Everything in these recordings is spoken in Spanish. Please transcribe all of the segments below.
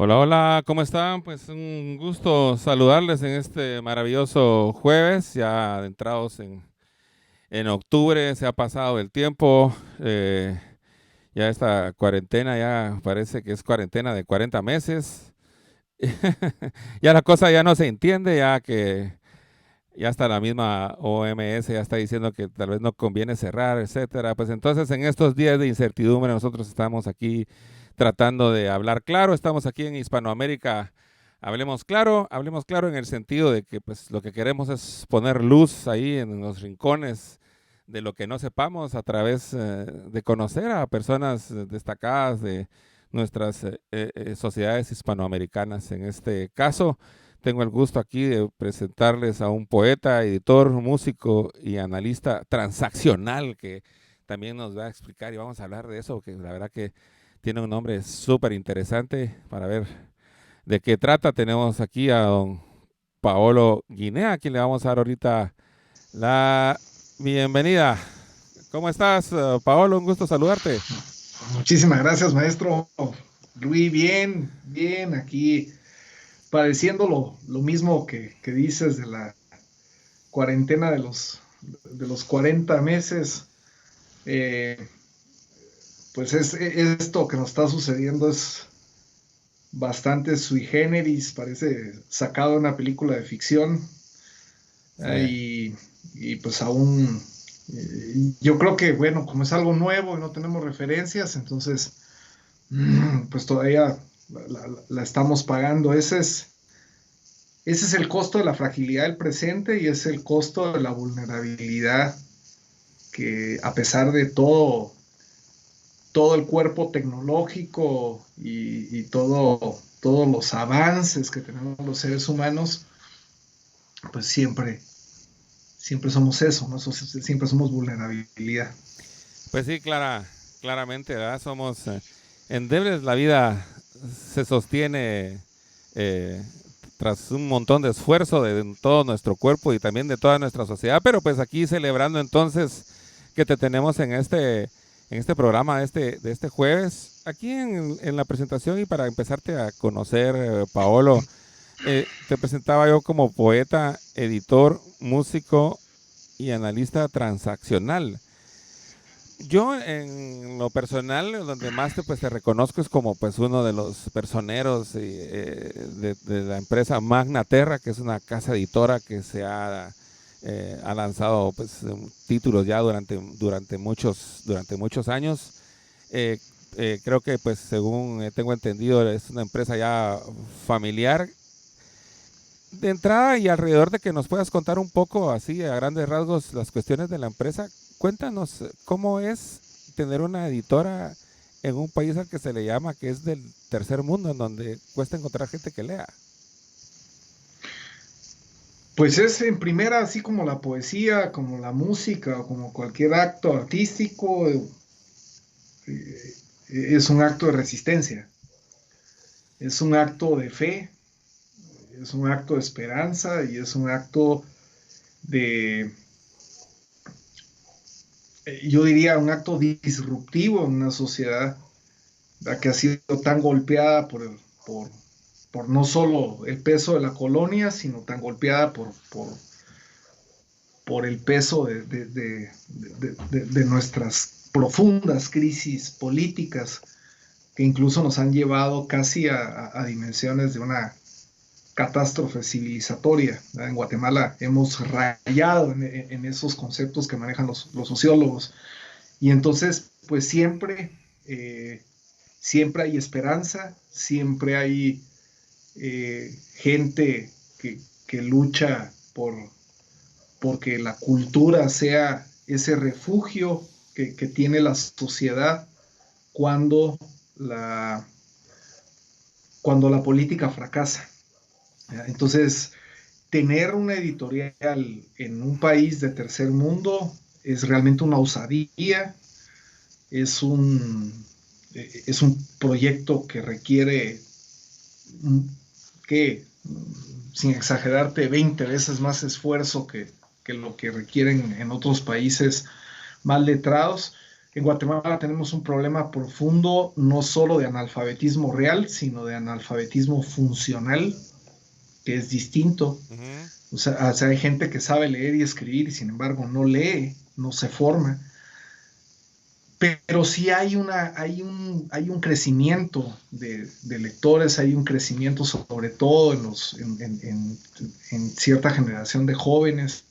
Hola, hola, ¿cómo están? Pues un gusto saludarles en este maravilloso jueves, ya adentrados en octubre, se ha pasado el tiempo, ya esta cuarentena ya parece que es cuarentena de 40 meses, ya la cosa ya no se entiende, ya que ya hasta la misma OMS ya está diciendo que tal vez no conviene cerrar, etcétera. Pues entonces en estos días de incertidumbre nosotros estamos aquí tratando de hablar claro, estamos aquí en Hispanoamérica, hablemos claro en el sentido de que pues lo que queremos es poner luz ahí en los rincones de lo que no sepamos a través de conocer a personas destacadas de nuestras sociedades hispanoamericanas. En este caso, tengo el gusto aquí de presentarles a un poeta, editor, músico y analista transaccional que también nos va a explicar y vamos a hablar de eso, que la verdad que tiene un nombre súper interesante para ver de qué trata. Tenemos aquí a don Paolo Guinea, a quien le vamos a dar ahorita la bienvenida. ¿Cómo estás, Paolo? Un gusto saludarte. Muchísimas gracias, maestro Luis. Bien, bien, aquí padeciendo lo mismo que dices de la cuarentena de los 40 meses. Eh, pues esto que nos está sucediendo es bastante sui generis, parece sacado de una película de ficción. Sí. Y pues aún, yo creo que, bueno, como es algo nuevo y no tenemos referencias, entonces pues todavía la estamos pagando. Ese es el costo de la fragilidad del presente y es el costo de la vulnerabilidad que a pesar de todo el cuerpo tecnológico y todos los avances que tenemos los seres humanos, pues siempre somos eso, ¿no? Siempre somos vulnerabilidad. Pues sí, claramente, ¿verdad? Somos endebles, la vida se sostiene eh, tras un montón de esfuerzo de todo nuestro cuerpo y también de toda nuestra sociedad, pero pues aquí celebrando entonces que te tenemos en este programa de este jueves, aquí en la presentación y para empezarte a conocer, Paolo, te presentaba yo como poeta, editor, músico y analista transaccional. Yo en lo personal, donde más te, pues, te reconozco es como pues uno de los personeros de la empresa Magna Terra, que es una casa editora que ha lanzado pues títulos ya durante muchos años. Eh, Creo que pues según tengo entendido es una empresa ya familiar. De entrada y alrededor de que nos puedas contar un poco así a grandes rasgos las cuestiones de la empresa, cuéntanos cómo es tener una editora en un país al que se le llama que es del tercer mundo, en donde cuesta encontrar gente que lea. Pues es en primera, así como la poesía, como la música, o como cualquier acto artístico, es un acto de resistencia, es un acto de fe, es un acto de esperanza y es un acto de, yo diría, un acto disruptivo en una sociedad que ha sido tan golpeada por no solo el peso de la colonia, sino tan golpeada por el peso de nuestras profundas crisis políticas que incluso nos han llevado casi a dimensiones de una catástrofe civilizatoria. En Guatemala hemos rayado en esos conceptos que manejan los sociólogos. Y entonces, pues siempre hay esperanza, siempre hay gente que lucha porque la cultura sea ese refugio que tiene la sociedad cuando la, cuando la política fracasa. Entonces, tener una editorial en un país de tercer mundo es realmente una osadía, es es un proyecto que requiere que, sin exagerarte, 20 veces más esfuerzo que lo que requieren en otros países más letrados. en Guatemala tenemos un problema profundo, no solo de analfabetismo real, sino de analfabetismo funcional, que es distinto. Ujú. O sea, hay gente que sabe leer y escribir y sin embargo no lee, no se forma. Pero sí hay un crecimiento de lectores, hay un crecimiento sobre todo en cierta generación de jóvenes,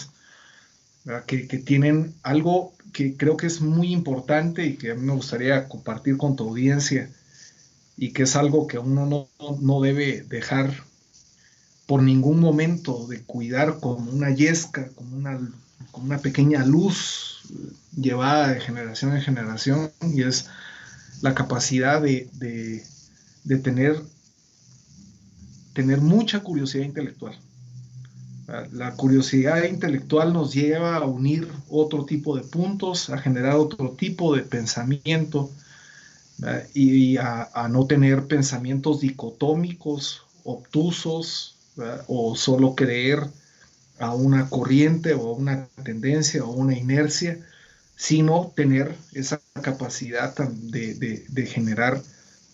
¿verdad? Que tienen algo que creo que es muy importante y que a mí me gustaría compartir con tu audiencia y que es algo que uno no debe dejar por ningún momento de cuidar como una yesca, como una pequeña luz llevada de generación en generación, y es la capacidad de tener mucha curiosidad intelectual. La curiosidad intelectual nos lleva a unir otro tipo de puntos, a generar otro tipo de pensamiento, y a no tener pensamientos dicotómicos, obtusos, ¿verdad? O solo creer a una corriente o a una tendencia o una inercia, sino tener esa capacidad de generar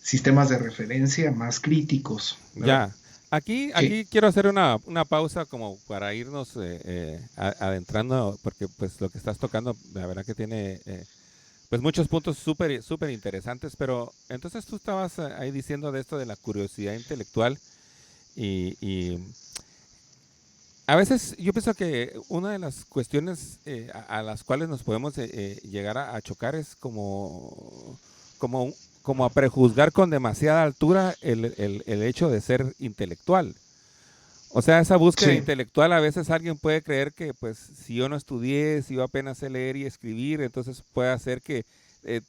sistemas de referencia más críticos, ¿verdad? Ya, aquí, Que, aquí quiero hacer una pausa como para irnos adentrando, porque pues lo que estás tocando, la verdad que tiene pues muchos puntos súper súper interesantes, pero entonces tú estabas ahí diciendo de esto de la curiosidad intelectual y a veces yo pienso que una de las cuestiones a las cuales nos podemos llegar a chocar es como a prejuzgar con demasiada altura el hecho de ser intelectual. O sea, esa búsqueda sí, intelectual a veces alguien puede creer que pues si yo no estudié, si yo apenas sé leer y escribir, entonces puede hacer que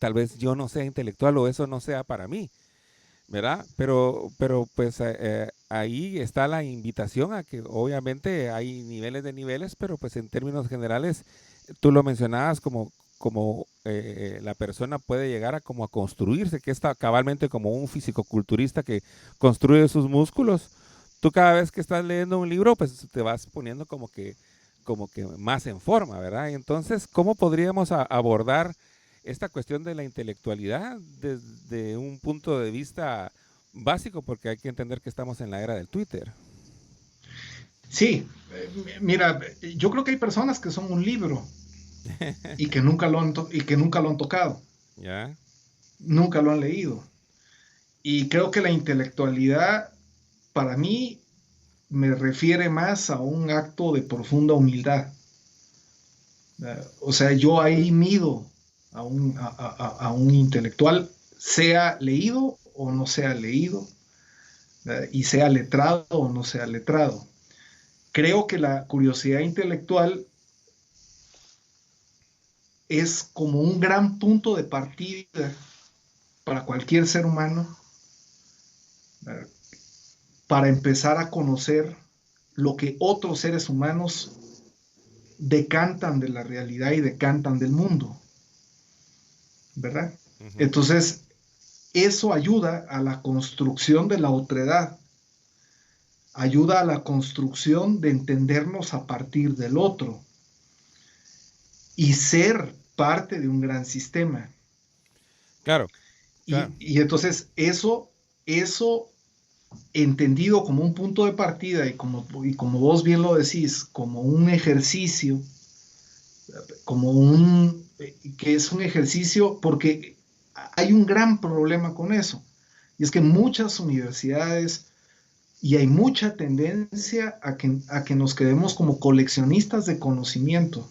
tal vez yo no sea intelectual o eso no sea para mí. ¿Verdad? Pero pues ahí está la invitación a que obviamente hay niveles de niveles, pero pues en términos generales, tú lo mencionabas como la persona puede llegar a como a construirse, que está cabalmente como un fisicoculturista que construye sus músculos. Tú cada vez que estás leyendo un libro, pues te vas poniendo como que más en forma, ¿verdad? Entonces, ¿cómo podríamos abordar esta cuestión de la intelectualidad desde un punto de vista básico? Porque hay que entender que estamos en la era del Twitter. sí, mira, yo creo que hay personas que son un libro y que nunca lo han tocado, ¿Ya? nunca lo han leído. Y creo que la intelectualidad, para mí, me refiere más a un acto de profunda humildad. O sea, yo ahí mido a un intelectual, sea leído o no sea leído, y sea letrado o no sea letrado. Creo que la curiosidad intelectual es como un gran punto de partida para cualquier ser humano, para empezar a conocer lo que otros seres humanos decantan de la realidad y decantan del mundo, ¿verdad? Ujú. Entonces, eso ayuda a la construcción de la otredad, ayuda a la construcción de entendernos a partir del otro y ser parte de un gran sistema. Claro, claro. Y entonces eso entendido como un punto de partida y como vos bien lo decís, como un ejercicio, como que es un ejercicio, porque hay un gran problema con eso, y es que muchas universidades y hay mucha tendencia a que nos quedemos como coleccionistas de conocimiento,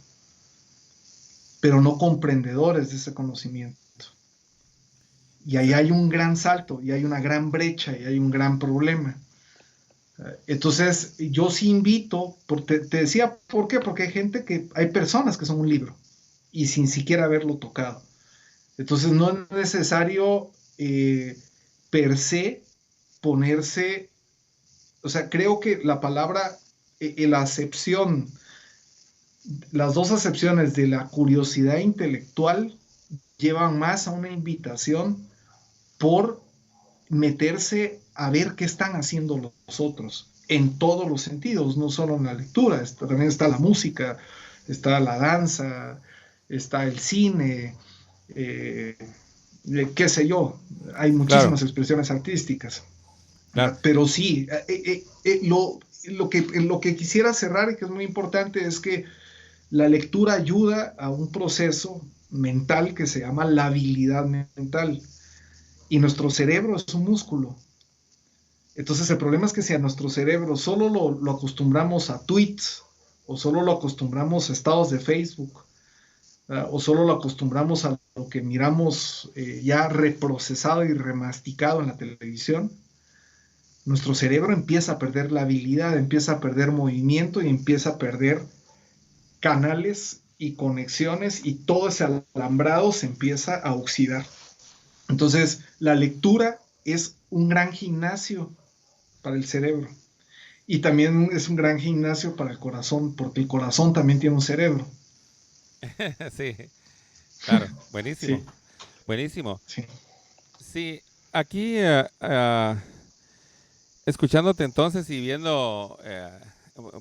pero no comprendedores de ese conocimiento. Y ahí Sí. hay un gran salto, y hay una gran brecha, y hay un gran problema. Entonces, yo sí invito, te decía, ¿por qué? Porque hay gente hay personas que son un libro y sin siquiera haberlo tocado. Entonces, no es necesario per se ponerse, o sea, creo que la palabra, la acepción, las dos acepciones de la curiosidad intelectual llevan más a una invitación por meterse a ver qué están haciendo los otros en todos los sentidos, no solo en la lectura, también está la música, está la danza, está el cine, eh, qué sé yo, hay Claro, muchísimas expresiones artísticas. claro. Pero sí, lo que quisiera cerrar y que es muy importante es que la lectura ayuda a un proceso mental que se llama la habilidad mental. Y nuestro cerebro es un músculo. Entonces el problema es que si a nuestro cerebro solo lo acostumbramos a tweets, o solo lo acostumbramos a estados de Facebook, o solo lo acostumbramos a lo que miramos ya reprocesado y remasticado en la televisión, nuestro cerebro empieza a perder la habilidad, empieza a perder movimiento y empieza a perder canales y conexiones y todo ese alambrado se empieza a oxidar. Entonces, la lectura es un gran gimnasio para el cerebro y también es un gran gimnasio para el corazón, porque el corazón también tiene un cerebro. Sí, claro, buenísimo, Sí, buenísimo. sí. Sí, aquí escuchándote entonces y viendo,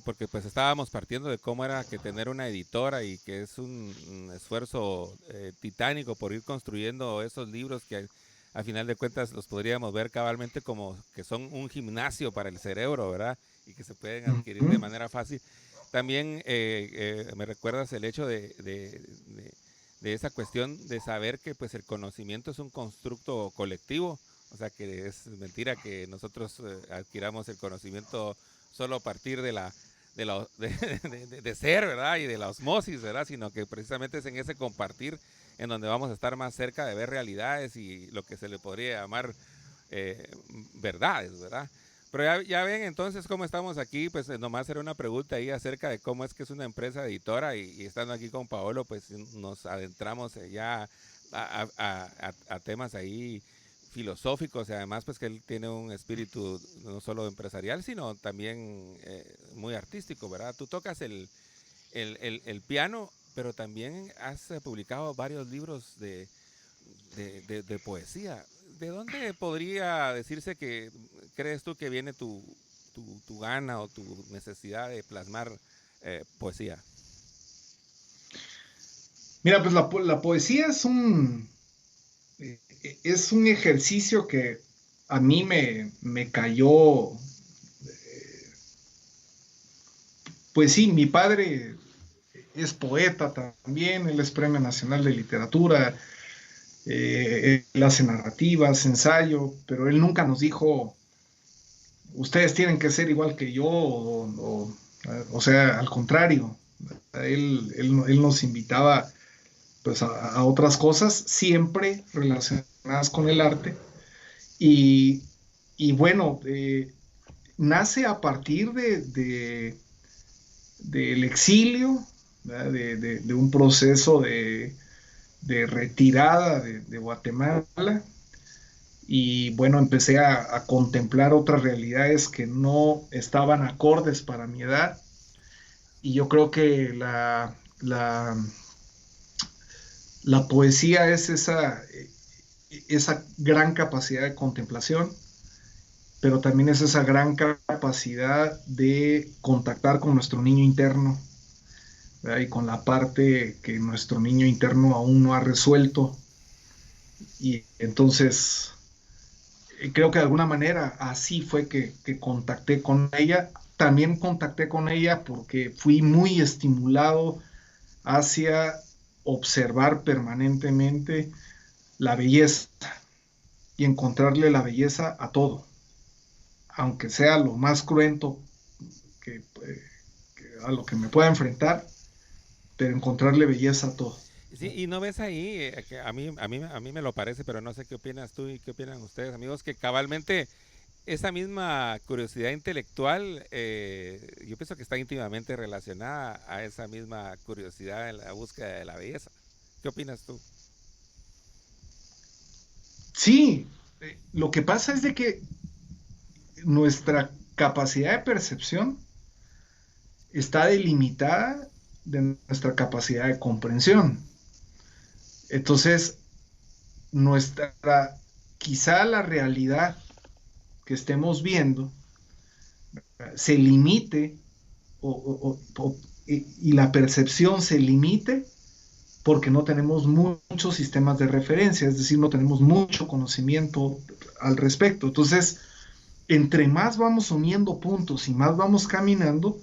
porque pues estábamos partiendo de cómo era que tener una editora y que es un esfuerzo titánico por ir construyendo esos libros que a final de cuentas los podríamos ver cabalmente como que son un gimnasio para el cerebro, ¿verdad? Y que se pueden Uh adquirir de -huh. manera fácil. También me recuerdas el hecho de esa cuestión de saber que pues el conocimiento es un constructo colectivo, o sea que es mentira que nosotros adquiramos el conocimiento solo a partir de ser, ¿verdad? Y de la osmosis, ¿verdad? Sino que precisamente es en ese compartir en donde vamos a estar más cerca de ver realidades y lo que se le podría llamar eh, verdades, ¿verdad? Pero ya ven entonces cómo estamos aquí, pues nomás era una pregunta ahí acerca de cómo es que es una empresa editora y estando aquí con Paolo, pues nos adentramos ya a temas ahí filosóficos y además pues que él tiene un espíritu no solo empresarial, sino también muy artístico, ¿verdad? Tú tocas el piano, pero también has publicado varios libros de poesía. ¿De dónde podría decirse que crees tú que viene tu gana o tu necesidad de plasmar poesía? Mira, pues la poesía es un ejercicio que a mí me cayó, pues sí, mi padre es poeta también, él es Premio Nacional de Literatura, él hace narrativas, ensayo, pero él nunca nos dijo, ustedes tienen que ser igual que yo, o sea, al contrario, él nos invitaba pues a otras cosas, siempre relacionadas con el arte, y, y bueno, nace a partir del exilio, de un proceso de retirada de Guatemala, y bueno, empecé a contemplar otras realidades que no estaban acordes para mi edad, y yo creo que la poesía es esa gran capacidad de contemplación, pero también es esa gran capacidad de contactar con nuestro niño interno, ¿verdad? Y con la parte que nuestro niño interno aún no ha resuelto. Y entonces creo que de alguna manera así fue que contacté con ella. También contacté con ella porque fui muy estimulado hacia observar permanentemente la belleza y encontrarle la belleza a todo, aunque sea lo más cruento que, a lo que me pueda enfrentar, pero encontrarle belleza a todo. Sí, y no ves ahí, que a mí me lo parece, pero no sé qué opinas tú y qué opinan ustedes, amigos, que cabalmente esa misma curiosidad intelectual, yo pienso que está íntimamente relacionada a esa misma curiosidad en la búsqueda de la belleza. ¿Qué opinas tú? Sí, lo que pasa es de que nuestra capacidad de percepción está delimitada de nuestra capacidad de comprensión. Entonces, nuestra, quizá la realidad que estemos viendo se limite y la percepción se limite porque no tenemos muchos sistemas de referencia, es decir, no tenemos mucho conocimiento al respecto. Entonces, entre más vamos uniendo puntos y más vamos caminando,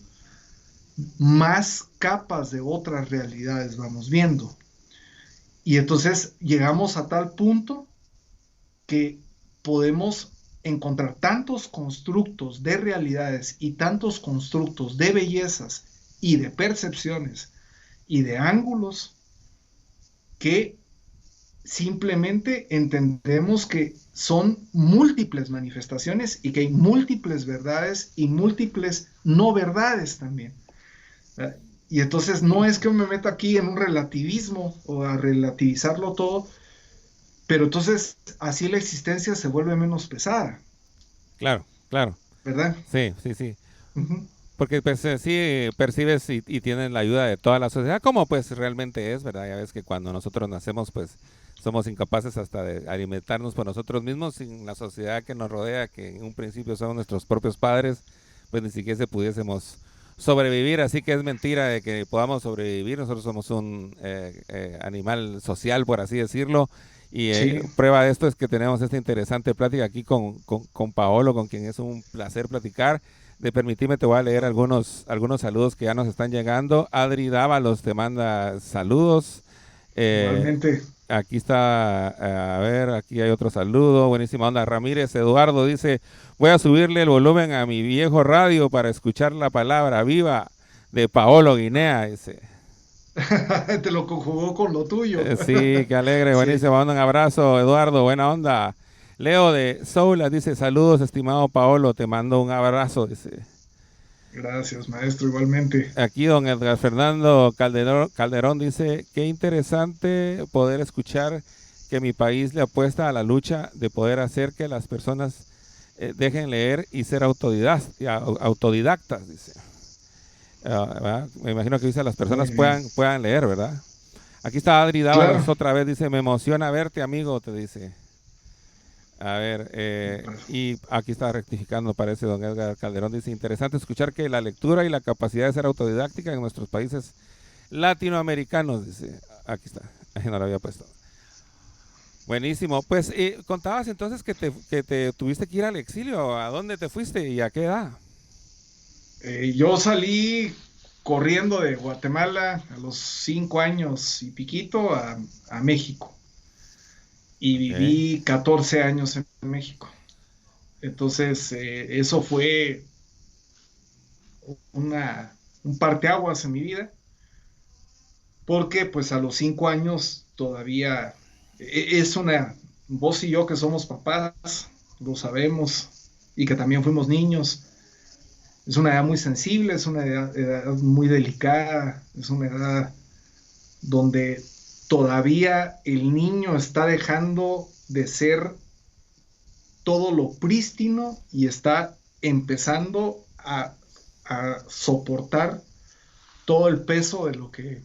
más capas de otras realidades vamos viendo. Y entonces llegamos a tal punto que podemos encontrar tantos constructos de realidades y tantos constructos de bellezas y de percepciones y de ángulos que simplemente entendemos que son múltiples manifestaciones y que hay múltiples verdades y múltiples no verdades también. Y entonces no es que me meta aquí en un relativismo o a relativizarlo todo, pero entonces así la existencia se vuelve menos pesada, Claro, claro. ¿verdad? Sí, sí, sí. Ujú. Porque pues sí percibes y tienes la ayuda de toda la sociedad, como pues realmente es, ¿verdad? Ya ves que cuando nosotros nacemos, pues somos incapaces hasta de alimentarnos por nosotros mismos, sin la sociedad que nos rodea, que en un principio son nuestros propios padres, pues ni siquiera se pudiésemos sobrevivir. Así que es mentira de que podamos sobrevivir. Nosotros somos un animal social, por así decirlo. Y Sí, prueba de esto es que tenemos esta interesante plática aquí con Paolo, con quien es un placer platicar. De permitirme, te voy a leer algunos saludos que ya nos están llegando. Adri Dávalos te manda saludos. Eh, igualmente. Aquí está, a ver, aquí hay otro saludo. Buenísima onda. Ramírez Eduardo dice, voy a subirle el volumen a mi viejo radio para escuchar la palabra viva de Paolo Guinea. Dice, Te lo conjugó con lo tuyo. Sí, qué alegre, Sí, buenísimo. Manda un abrazo, Eduardo, buena onda. Leo de Soula dice, saludos, estimado Paolo, te mando un abrazo. Dice, gracias, maestro, igualmente. aquí don Edgar Fernando Calderón dice, qué interesante poder escuchar que mi país le apuesta a la lucha de poder hacer que las personas dejen leer y ser autodidactas, dice. Me imagino que dice las Muy personas bien. puedan leer, ¿verdad? Aquí está Adri Claro. Dávalos otra vez, dice, me emociona verte, amigo, te dice. A ver, y aquí está rectificando, parece don Edgar Calderón, dice, interesante escuchar que la lectura y la capacidad de ser autodidáctica en nuestros países latinoamericanos, dice, aquí está, ahí no lo había puesto. Buenísimo, pues contabas entonces que te tuviste que ir al exilio, ¿a dónde te fuiste y a qué edad? Yo salí corriendo de Guatemala a los 5 años y piquito a México y Ok, viví 14 años en México. Entonces, eso fue un parteaguas en mi vida, porque pues a los 5 años todavía es una, vos y yo que somos papás, lo sabemos, y que también fuimos niños, es una edad muy sensible, es una edad muy delicada, es una edad donde todavía el niño está dejando de ser todo lo prístino y está empezando a soportar todo el peso de lo que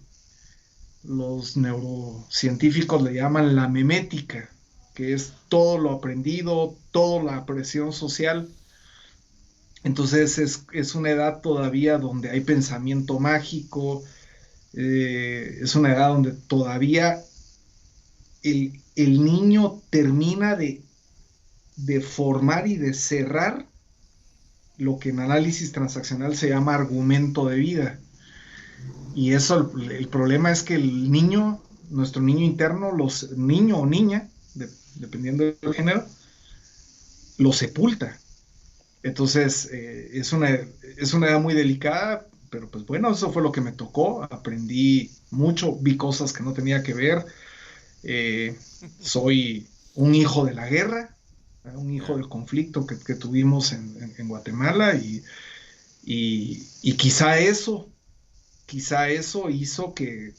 los neurocientíficos le llaman la memética, que es todo lo aprendido, toda la presión social. Entonces es una edad todavía donde hay pensamiento mágico, es una edad donde todavía el niño termina de formar y de cerrar lo que en análisis transaccional se llama argumento de vida. Y eso, el problema es que el niño, nuestro niño interno, niño o niña, dependiendo del género, lo sepulta. Entonces, es una edad muy delicada, pero pues bueno, eso fue lo que me tocó. Aprendí mucho, vi cosas que no tenía que ver. Soy un hijo de la guerra, un hijo ya. del conflicto que tuvimos en Guatemala y quizá eso hizo que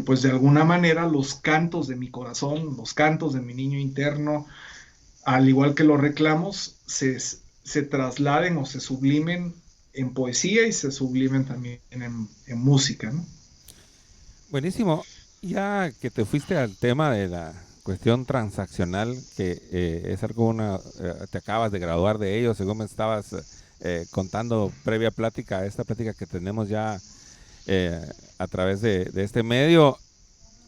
pues de alguna manera los cantos de mi corazón, los cantos de mi niño interno, al igual que los reclamos, se trasladen o se sublimen en poesía y se sublimen también en música, ¿no? Buenísimo. Ya que te fuiste al tema de la cuestión transaccional, que es algo te acabas de graduar de ello, según me estabas contando previa plática a esta plática que tenemos ya a través de este medio.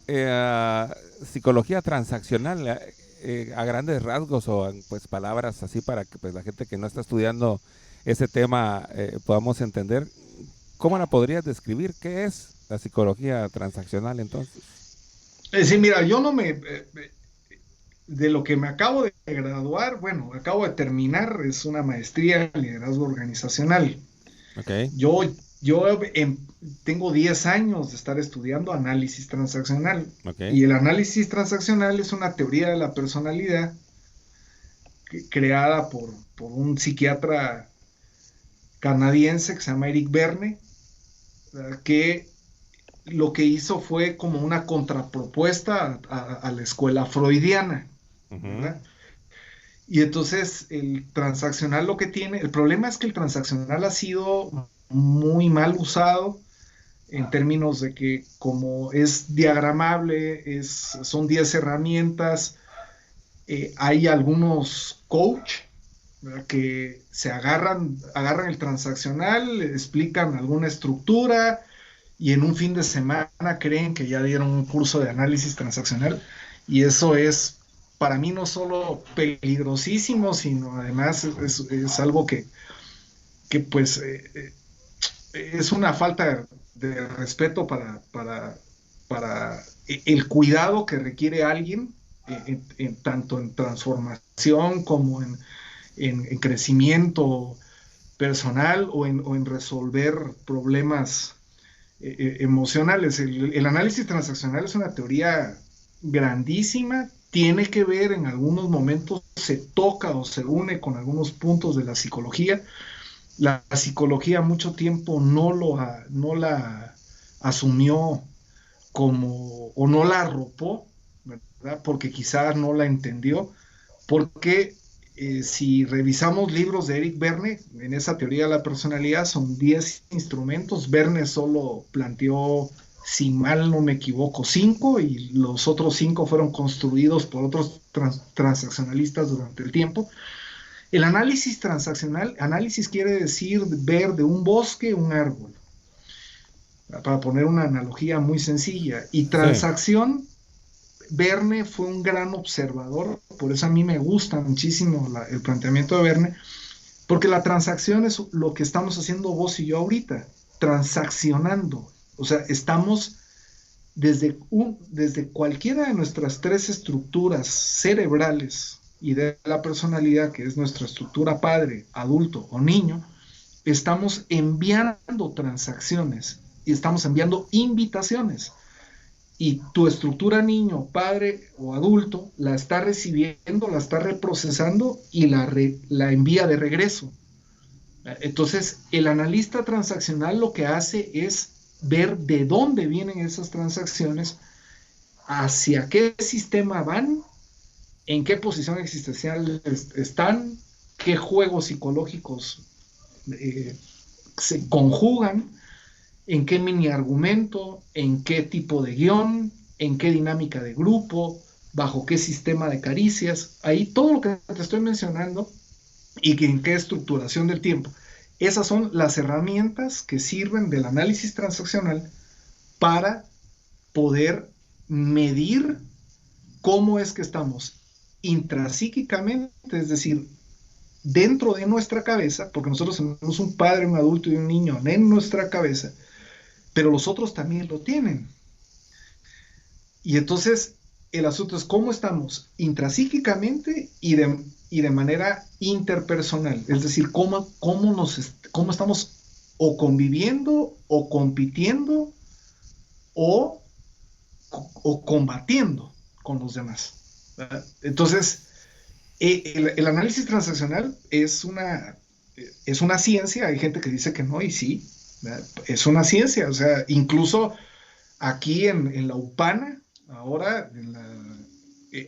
Eh, Psicología transaccional, a grandes rasgos o en, pues palabras así para que pues la gente que no está estudiando ese tema podamos entender. ¿Cómo la podrías describir? ¿Qué es la psicología transaccional entonces? Sí, mira, yo no me, de lo que me acabo de graduar, bueno, acabo de terminar, es una maestría en liderazgo organizacional. Ok, Yo, yo tengo 10 años de estar estudiando análisis transaccional ok. y el análisis transaccional es una teoría de la personalidad creada por un psiquiatra canadiense que se llama Eric Berne, que lo que hizo fue como una contrapropuesta a la escuela freudiana, Ujú, ¿verdad? Y entonces el transaccional lo que tiene, el problema es que el transaccional ha sido muy mal usado en términos de que como es diagramable, son 10 herramientas, hay algunos coach, ¿verdad?, que se agarran el transaccional, explican alguna estructura y en un fin de semana creen que ya dieron un curso de análisis transaccional y eso es para mí no solo peligrosísimo, sino además es algo que pues es una falta de respeto para el cuidado que requiere alguien, tanto en transformación como en crecimiento personal o en resolver problemas emocionales. El análisis transaccional es una teoría grandísima, tiene que ver en algunos momentos, se toca o se une con algunos puntos de la psicología. La psicología mucho tiempo no la asumió como, o no la arropó, ¿verdad? Porque quizás no la entendió, porque si revisamos libros de Eric Berne, en esa teoría de la personalidad son 10 instrumentos. Berne solo planteó, si mal no me equivoco, 5 y los otros 5 fueron construidos por otros transaccionalistas durante el tiempo. El análisis transaccional, análisis quiere decir ver de un bosque un árbol, para poner una analogía muy sencilla. Y sí, transacción, Verne fue un gran observador, por eso a mí me gusta muchísimo el planteamiento de Verne, porque la transacción es lo que estamos haciendo vos y yo ahorita, transaccionando. O sea, estamos desde cualquiera de nuestras tres estructuras cerebrales y de la personalidad, que es nuestra estructura padre, adulto o niño, estamos enviando transacciones y estamos enviando invitaciones. Y tu estructura niño, padre o adulto la está recibiendo, la está reprocesando y la envía de regreso. Entonces, el analista transaccional lo que hace es ver de dónde vienen esas transacciones, hacia qué sistema van, en qué posición existencial están, qué juegos psicológicos se conjugan, en qué mini argumento, en qué tipo de guión, en qué dinámica de grupo, bajo qué sistema de caricias, ahí todo lo que te estoy mencionando y que en qué estructuración del tiempo. Esas son las herramientas que sirven del análisis transaccional para poder medir cómo es que estamos intrapsíquicamente, es decir, dentro de nuestra cabeza, porque nosotros tenemos un padre, un adulto y un niño en nuestra cabeza, pero los otros también lo tienen. Y entonces el asunto es cómo estamos intrapsíquicamente y de manera interpersonal, es decir, cómo estamos o conviviendo o compitiendo o, o combatiendo con los demás, ¿verdad? Entonces, el análisis transaccional es una ciencia, hay gente que dice que no y sí, ¿verdad? Es una ciencia, o sea, incluso aquí en la UPANA, ahora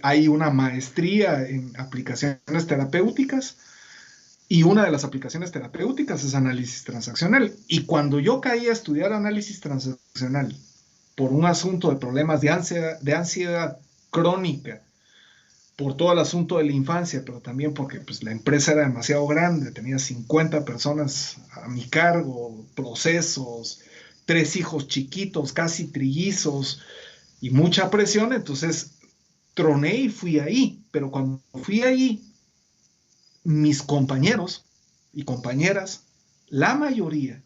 hay una maestría en aplicaciones terapéuticas y una de las aplicaciones terapéuticas es análisis transaccional. Y cuando yo caí a estudiar análisis transaccional por un asunto de problemas de ansiedad crónica, por todo el asunto de la infancia, pero también porque pues, la empresa era demasiado grande, tenía 50 personas a mi cargo, procesos, 3 hijos chiquitos, casi trillizos y mucha presión, entonces troné y fui ahí, pero cuando fui ahí, mis compañeros y compañeras, la mayoría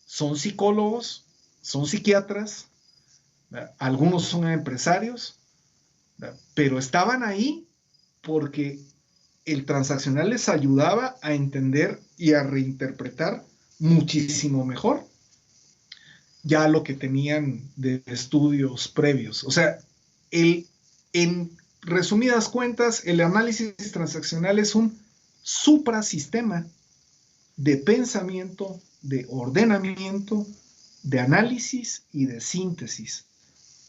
son psicólogos, son psiquiatras, ¿verdad? Algunos son empresarios, ¿verdad? Pero estaban ahí porque el transaccional les ayudaba a entender y a reinterpretar muchísimo mejor ya lo que tenían de estudios previos. O sea, en resumidas cuentas, el análisis transaccional es un suprasistema de pensamiento, de ordenamiento, de análisis y de síntesis,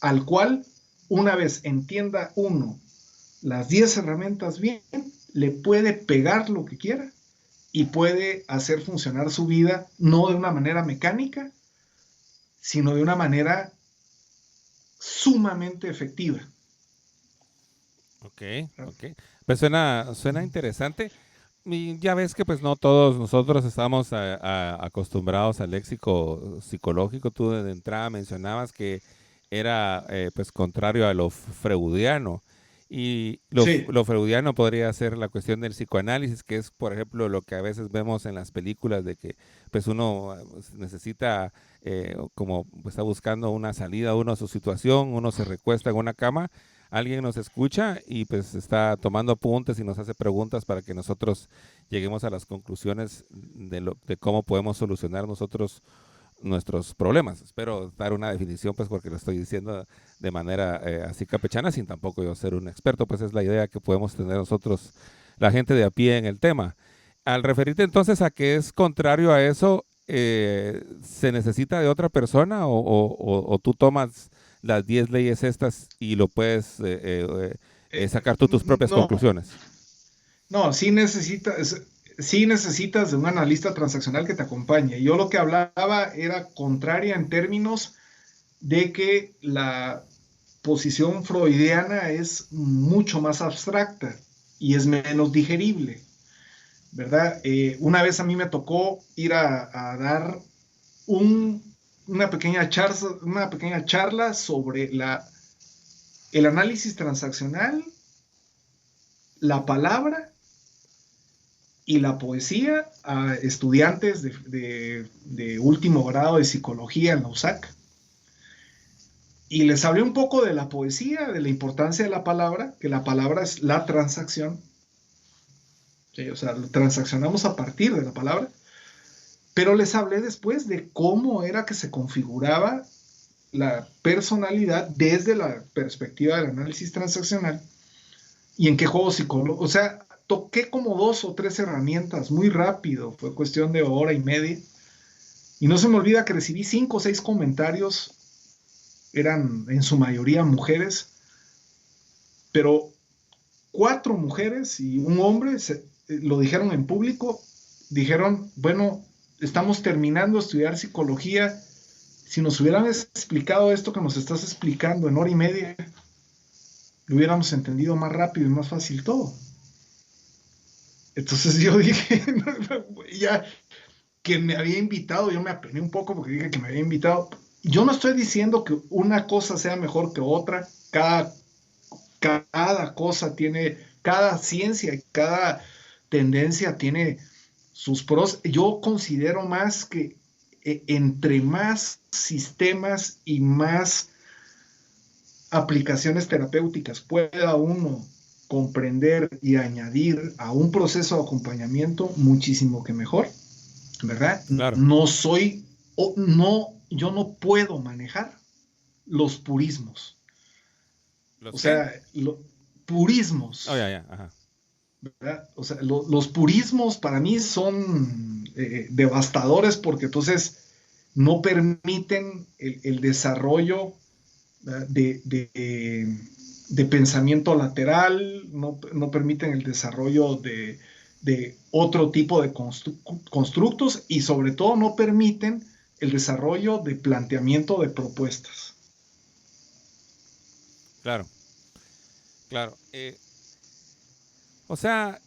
al cual, una vez entienda uno las 10 herramientas bien, le puede pegar lo que quiera y puede hacer funcionar su vida no de una manera mecánica, sino de una manera sumamente efectiva. Ok, ok. Pues suena interesante. Y ya ves que pues no todos nosotros estamos acostumbrados al léxico psicológico. Tú de entrada mencionabas que era pues contrario a lo freudiano. Y Sí, lo freudiano podría ser la cuestión del psicoanálisis, que es, por ejemplo, lo que a veces vemos en las películas de que pues uno necesita, como pues, está buscando una salida uno a su situación, uno se recuesta en una cama, alguien nos escucha y pues está tomando apuntes y nos hace preguntas para que nosotros lleguemos a las conclusiones de cómo podemos solucionar nosotros nuestros problemas. Espero dar una definición, pues porque lo estoy diciendo de manera así campechana, sin tampoco yo ser un experto, pues es la idea que podemos tener nosotros, la gente de a pie en el tema. Al referirte entonces a que es contrario a eso, ¿se necesita de otra persona o tú tomas las 10 leyes estas y lo puedes sacar tú tus propias no, conclusiones? no, sí necesitas de un analista transaccional que te acompañe. Yo lo que hablaba era contraria en términos de que la posición freudiana es mucho más abstracta y es menos digerible, ¿verdad? Una vez a mí me tocó ir a dar un, una pequeña charla sobre el análisis transaccional, la palabra y la poesía a estudiantes de último grado de psicología en la USAC. Y les hablé un poco de la poesía, de la importancia de la palabra, que la palabra es la transacción. ¿Sí? O sea, lo transaccionamos a partir de la palabra. Pero les hablé después de cómo era que se configuraba la personalidad desde la perspectiva del análisis transaccional y en qué juego psicológico. O sea, toqué como 2 o 3 herramientas muy rápido, fue cuestión de hora y media. Y no se me olvida que recibí 5 o 6 comentarios, eran en su mayoría mujeres, pero 4 mujeres y un hombre lo dijeron en público, dijeron, bueno, estamos terminando de estudiar psicología, si nos hubieran explicado esto que nos estás explicando en hora y media, lo hubiéramos entendido más rápido y más fácil todo. Entonces yo dije, ya que me había invitado, yo me apené un poco porque dije que me había invitado. Yo no estoy diciendo que una cosa sea mejor que otra, cada cosa tiene, cada ciencia, cada tendencia tiene sus pros. Yo considero más que entre más sistemas y más aplicaciones terapéuticas pueda uno comprender y añadir a un proceso de acompañamiento, muchísimo que mejor, ¿verdad? Claro. No soy, no, yo no puedo manejar los purismos. O ¿Los qué? sea, Oh, ya, purismos, ya, ajá. ¿verdad? O sea, los purismos para mí son devastadores porque entonces no permiten el desarrollo de pensamiento lateral, no permiten el desarrollo de otro tipo de constructos y sobre todo no permiten el desarrollo de planteamiento de propuestas. Claro, claro. O sea,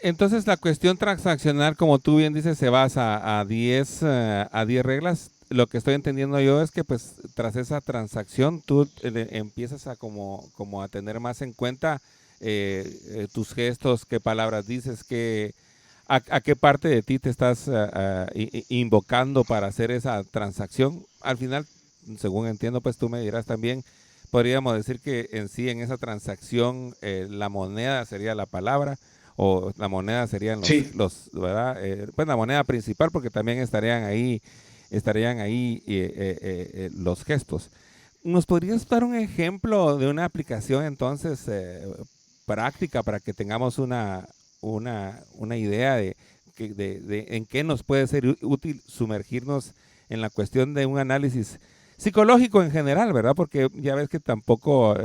entonces la cuestión transaccional, como tú bien dices, se basa a 10 reglas. lo que estoy entendiendo yo es que pues tras esa transacción tú empiezas a como a tener más en cuenta tus gestos, qué palabras dices, a qué parte de ti te estás invocando para hacer esa transacción. Al final, según entiendo, pues tú me dirás también, podríamos decir que en sí, en esa transacción, la moneda sería la palabra, o la moneda serían Sí, ¿verdad? Pues la moneda principal, porque también estarían ahí los gestos. ¿Nos podrías dar un ejemplo de una aplicación entonces práctica para que tengamos una idea de en qué nos puede ser útil sumergirnos en la cuestión de un análisis psicológico en general, ¿verdad? Porque ya ves que tampoco,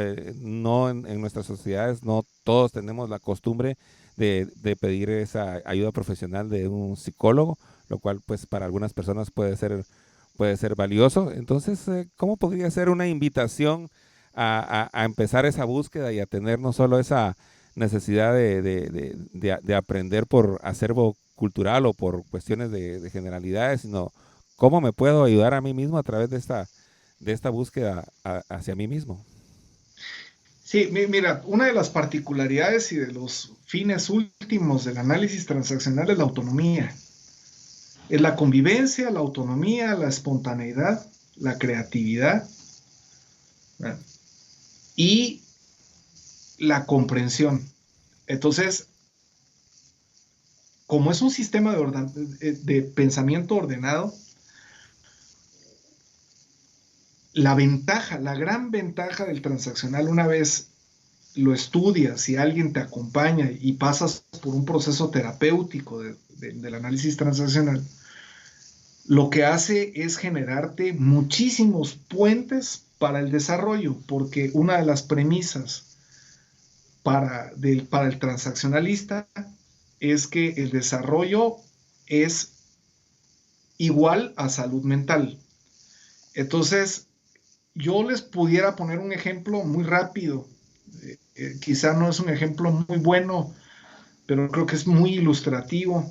no en nuestras sociedades, no todos tenemos la costumbre de pedir esa ayuda profesional de un psicólogo, lo cual pues para algunas personas puede ser valioso. Entonces, ¿cómo podría ser una invitación a empezar esa búsqueda y a tener no solo esa necesidad de aprender por acervo cultural o por cuestiones de generalidades, sino cómo me puedo ayudar a mí mismo a través de esta búsqueda hacia mí mismo? sí, mira, una de las particularidades y de los fines últimos del análisis transaccional es la autonomía. Es la convivencia, la autonomía, la espontaneidad, la creatividad, ¿verdad? Y la comprensión. Entonces, como es un sistema de pensamiento ordenado, la gran ventaja del transaccional, una vez lo estudias y alguien te acompaña y pasas por un proceso terapéutico del análisis transaccional, lo que hace es generarte muchísimos puentes para el desarrollo, porque una de las premisas para el transaccionalista es que el desarrollo es igual a salud mental. Entonces, yo les pudiera poner un ejemplo muy rápido. Quizá no es un ejemplo muy bueno, pero creo que es muy ilustrativo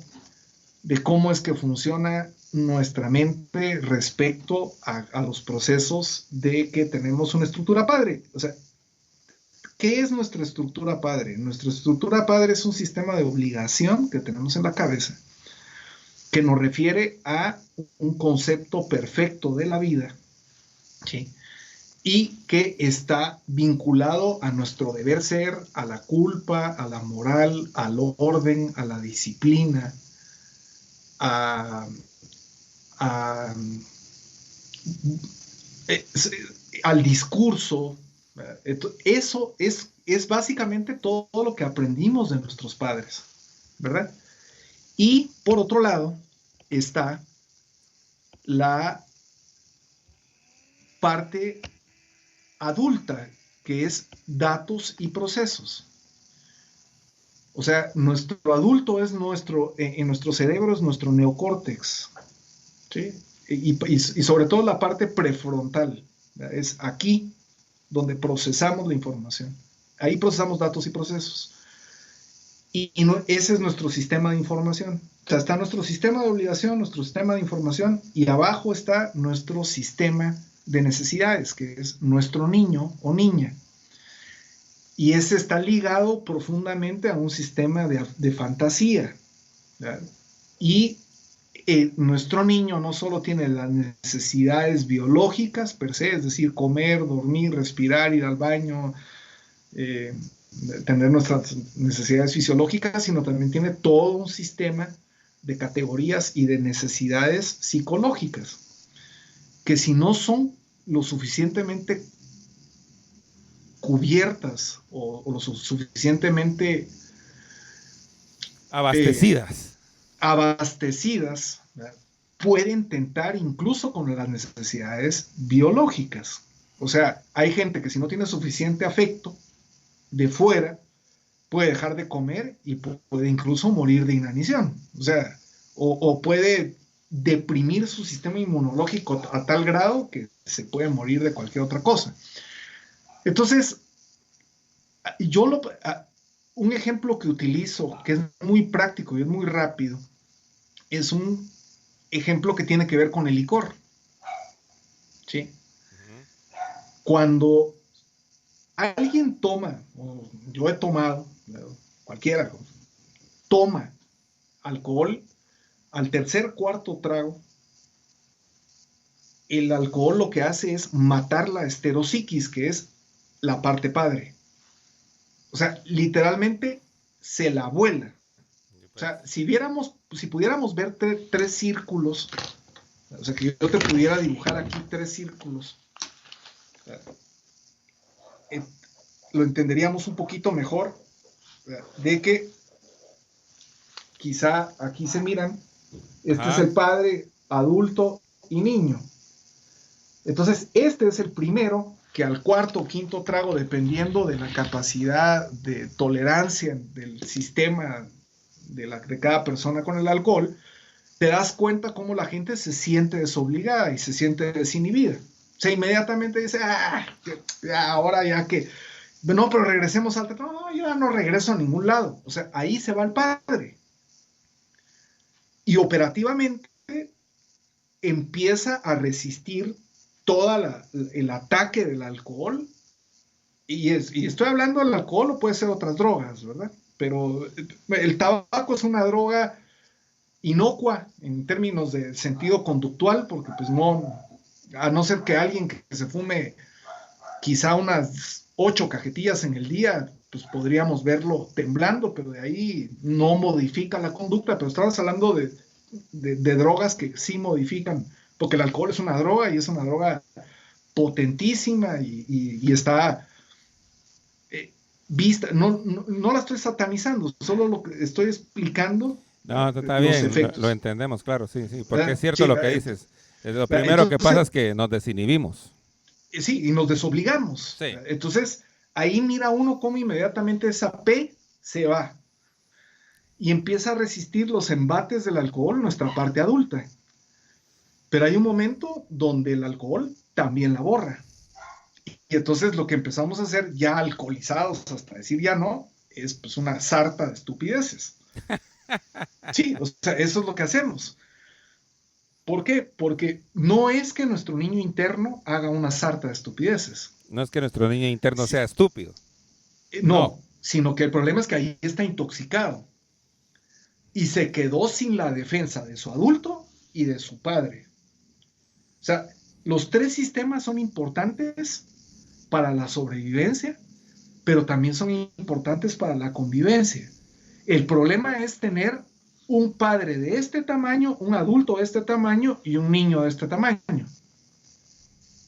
de cómo es que funciona nuestra mente respecto a los procesos de que tenemos una estructura padre. O sea, ¿qué es nuestra estructura padre? Nuestra estructura padre es un sistema de obligación que tenemos en la cabeza que nos refiere a un concepto perfecto de la vida, ¿sí? Y que está vinculado a nuestro deber ser, a la culpa, a la moral, al orden, a la disciplina, a, a, eh, al discurso. Eso es básicamente todo lo que aprendimos de nuestros padres, ¿verdad? Y por otro lado está la parte adulta, que es datos y procesos. O sea, nuestro adulto es en nuestro cerebro es nuestro neocórtex, ¿sí? Y sobre todo la parte prefrontal, ¿verdad? Es aquí donde procesamos la información. Ahí procesamos datos y procesos. Y no, ese es nuestro sistema de información. O sea, está nuestro sistema de obligación, nuestro sistema de información, y abajo está nuestro sistema de necesidades, que es nuestro niño o niña. Y ese está ligado profundamente a un sistema de fantasía, ¿verdad? Y nuestro niño no solo tiene las necesidades biológicas per se, es decir, comer, dormir, respirar, ir al baño, eh, tener nuestras necesidades fisiológicas, sino también tiene todo un sistema de categorías y de necesidades psicológicas, que si no son lo suficientemente cubiertas o lo suficientemente eh, Abastecidas. abastecidas, ¿verdad? Pueden tentar incluso con las necesidades biológicas. O sea, hay gente que si no tiene suficiente afecto de fuera, puede dejar de comer y puede incluso morir de inanición. O sea, o puede deprimir su sistema inmunológico a tal grado que se puede morir de cualquier otra cosa. Entonces, yo un ejemplo que utilizo, que es muy práctico y es muy rápido, es un ejemplo que tiene que ver con el licor. ¿sí? Ujú. Cuando alguien toma, o yo he tomado, cualquiera toma alcohol, al tercer, cuarto trago, el alcohol lo que hace es matar la esterosiquis, que es la parte padre. O sea, literalmente se la vuela. Y O pues, sea, si pudiéramos ver tres círculos, o sea, que yo te pudiera dibujar aquí tres círculos, eh, lo entenderíamos un poquito mejor, de que quizá aquí se miran, este es ajá, el padre, adulto y niño. Entonces, este es el primero que al cuarto o quinto trago, dependiendo de la capacidad de tolerancia del sistema de cada persona con el alcohol, te das cuenta cómo la gente se siente desobligada y se siente desinhibida. O sea, inmediatamente dice, ahora ya que, no, pero regresemos al... No, yo ya no regreso a ningún lado. O sea, ahí se va el padre. Y operativamente empieza a resistir todo el ataque del alcohol. Y estoy hablando del alcohol o puede ser otras drogas, ¿verdad? Pero el tabaco es una droga inocua en términos de sentido conductual, porque pues no, a no ser que alguien que se fume quizá unas 8 cajetillas en el día, pues podríamos verlo temblando, pero de ahí no modifica la conducta, pero estamos hablando de drogas que sí modifican, porque el alcohol es una droga y es una droga potentísima y está vista, no la estoy satanizando, solo lo que estoy explicando no, está los bien, lo efectos. entendemos, claro, sí, sí, porque es cierto Sí, lo que dices. Lo primero que pasa entonces, es que nos desinhibimos. sí, y nos desobligamos. Sí, Entonces, ahí mira uno cómo inmediatamente esa P se va y empieza a resistir los embates del alcohol en nuestra parte adulta. Pero hay un momento donde el alcohol también la borra. Y entonces lo que empezamos a hacer ya alcoholizados hasta decir ya no, es pues una sarta de estupideces. Sí, o sea, eso es lo que hacemos. ¿Por qué? Porque no es que nuestro niño interno haga una sarta de estupideces. no es que nuestro niño interno sea Sí, estúpido, no, no, sino que el problema es que ahí está intoxicado y se quedó sin la defensa de su adulto y de su padre. O sea, los tres sistemas son importantes para la sobrevivencia, pero también son importantes para la convivencia. El problema es tener un padre de este tamaño, un adulto de este tamaño y un niño de este tamaño.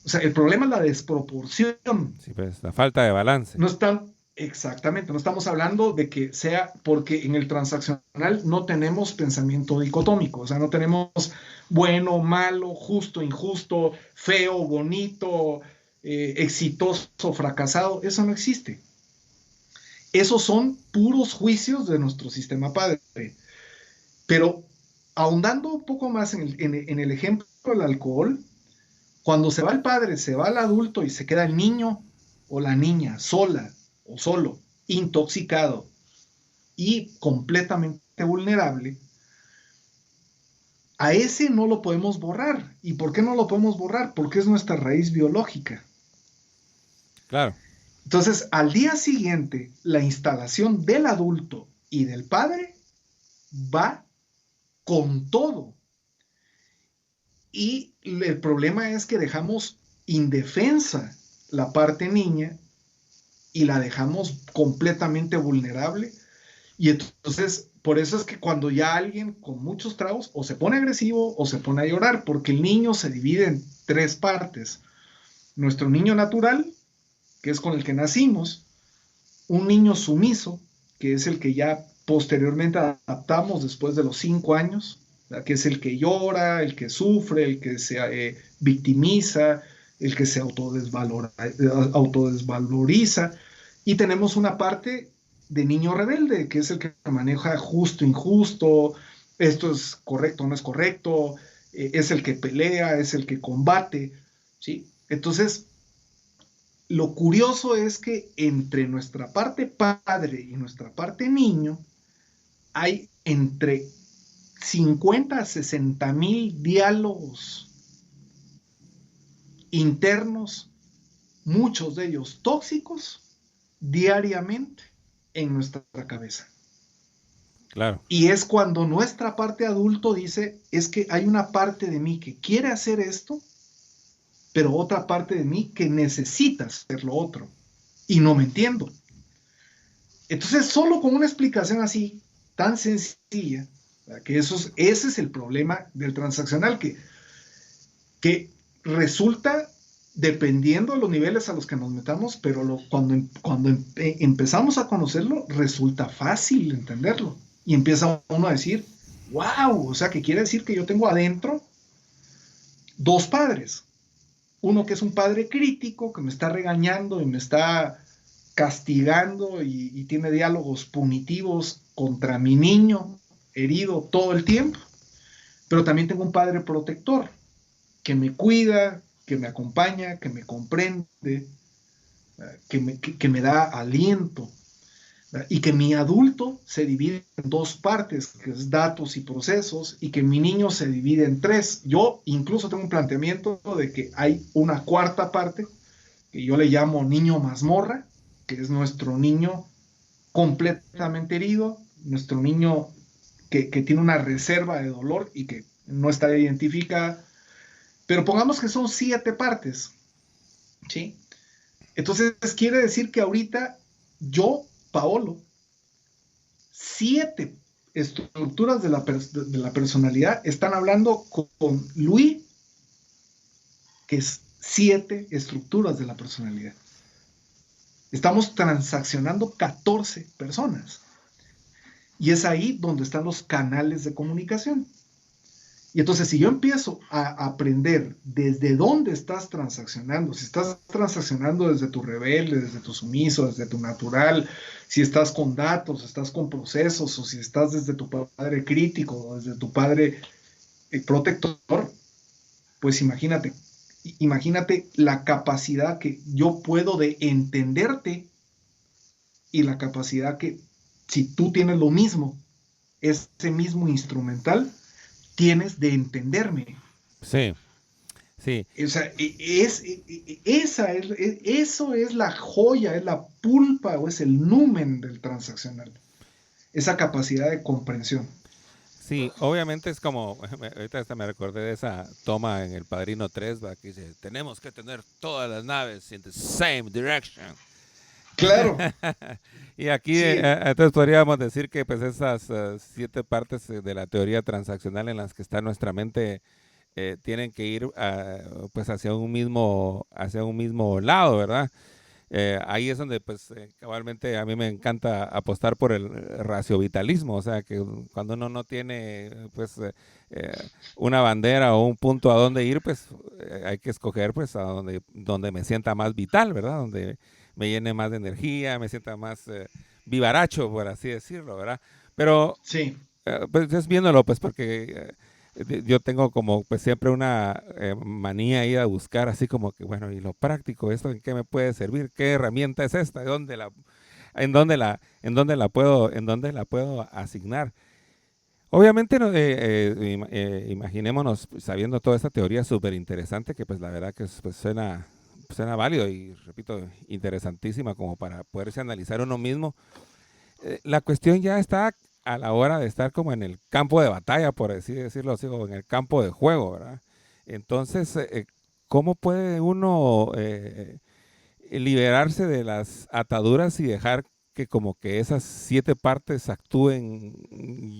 O sea, el problema es la desproporción. sí, pues la falta de balance. No están, exactamente, no estamos hablando de que sea, porque en el transaccional no tenemos pensamiento dicotómico, o sea, no tenemos bueno, malo, justo, injusto, feo, bonito, exitoso, fracasado, eso no existe. Esos son puros juicios de nuestro sistema padre. Pero ahondando un poco más en el ejemplo del alcohol, cuando se va el padre, se va el adulto y se queda el niño o la niña sola o solo, intoxicado y completamente vulnerable, a ese no lo podemos borrar. ¿Y por qué no lo podemos borrar? Porque es nuestra raíz biológica. Claro, Entonces, al día siguiente, la instalación del adulto y del padre va con todo. Y el problema es que dejamos indefensa la parte niña y la dejamos completamente vulnerable. Y entonces, por eso es que cuando ya alguien con muchos tragos o se pone agresivo o se pone a llorar, porque el niño se divide en tres partes. Nuestro niño natural, que es con el que nacimos, un niño sumiso, que es el que ya posteriormente adaptamos después de los 5 años, que es el que llora, el que sufre, el que se victimiza, el que se autodesvaloriza. Y tenemos una parte de niño rebelde, que es el que maneja justo, injusto, esto es correcto, no es correcto, es el que pelea, es el que combate, ¿sí? Entonces, lo curioso es que entre nuestra parte padre y nuestra parte niño hay entre 50 a 60 mil diálogos internos, muchos de ellos tóxicos, diariamente en nuestra cabeza. Claro. Y es cuando nuestra parte adulto dice, es que hay una parte de mí que quiere hacer esto, pero otra parte de mí que necesita hacer lo otro. Y no me entiendo. Entonces, solo con una explicación así, tan sencilla, que ese es el problema del transaccional, que resulta, dependiendo de los niveles a los que nos metamos, pero cuando empezamos a conocerlo, resulta fácil entenderlo. Y empieza uno a decir, wow, o sea, que quiere decir que yo tengo adentro dos padres. Uno que es un padre crítico, que me está regañando y me está castigando y tiene diálogos punitivos contra mi niño herido todo el tiempo. Pero también tengo un padre protector que me cuida, que me acompaña, que me comprende, que me da aliento. Y que mi adulto se divide en dos partes, que es datos y procesos, y que mi niño se divide en tres. Yo incluso tengo un planteamiento de que hay una cuarta parte, que yo le llamo niño mazmorra, que es nuestro niño completamente herido, nuestro niño que tiene una reserva de dolor y que no está identificada. Pero pongamos que son 7 partes, ¿sí? Entonces quiere decir que ahorita yo, Paolo, 7 estructuras de la personalidad están hablando con Luis, que es 7 estructuras de la personalidad. Estamos transaccionando 14 personas. Y es ahí donde están los canales de comunicación. Y entonces, si yo empiezo a aprender desde dónde estás transaccionando, si estás transaccionando desde tu rebelde, desde tu sumiso, desde tu natural, si estás con datos, estás con procesos, o si estás desde tu padre crítico, o desde tu padre protector, pues imagínate la capacidad que yo puedo de entenderte y la capacidad que, si tú tienes lo mismo, ese mismo instrumental, tienes de entenderme. Sí, sí. O sea, eso es la joya, es la pulpa o es el numen del transaccional. Esa capacidad de comprensión. Sí, obviamente es como, ahorita hasta me recordé de esa toma en El Padrino 3, ¿va? Que dice, tenemos que tener todas las naves in the same direction. Claro, Y aquí, sí, entonces podríamos decir que pues esas 7 partes de la teoría transaccional en las que está nuestra mente tienen que ir pues hacia un mismo lado, ¿verdad? Ahí es donde, pues, cabalmente a mí me encanta apostar por el raciovitalismo, o sea, que cuando uno no tiene, pues, eh, una bandera o un punto a dónde ir, pues, hay que escoger, pues, a donde me sienta más vital, ¿verdad? Donde me llene más de energía, me sienta más vivaracho, por así decirlo, ¿verdad? Pero sí. pues es viéndolo, pues porque yo tengo como pues siempre una manía ahí a buscar así como que, bueno, y lo práctico, ¿esto en qué me puede servir? ¿Qué herramienta es esta? En dónde la puedo asignar? Obviamente, no, imaginémonos pues, sabiendo toda esta teoría súper interesante que pues la verdad que pues, suena válido y repito, interesantísima como para poderse analizar uno mismo. La cuestión ya está a la hora de estar como en el campo de batalla, por así decirlo así, o en el campo de juego, ¿verdad? Entonces, ¿cómo puede uno liberarse de las ataduras y dejar que como que esas 7 partes actúen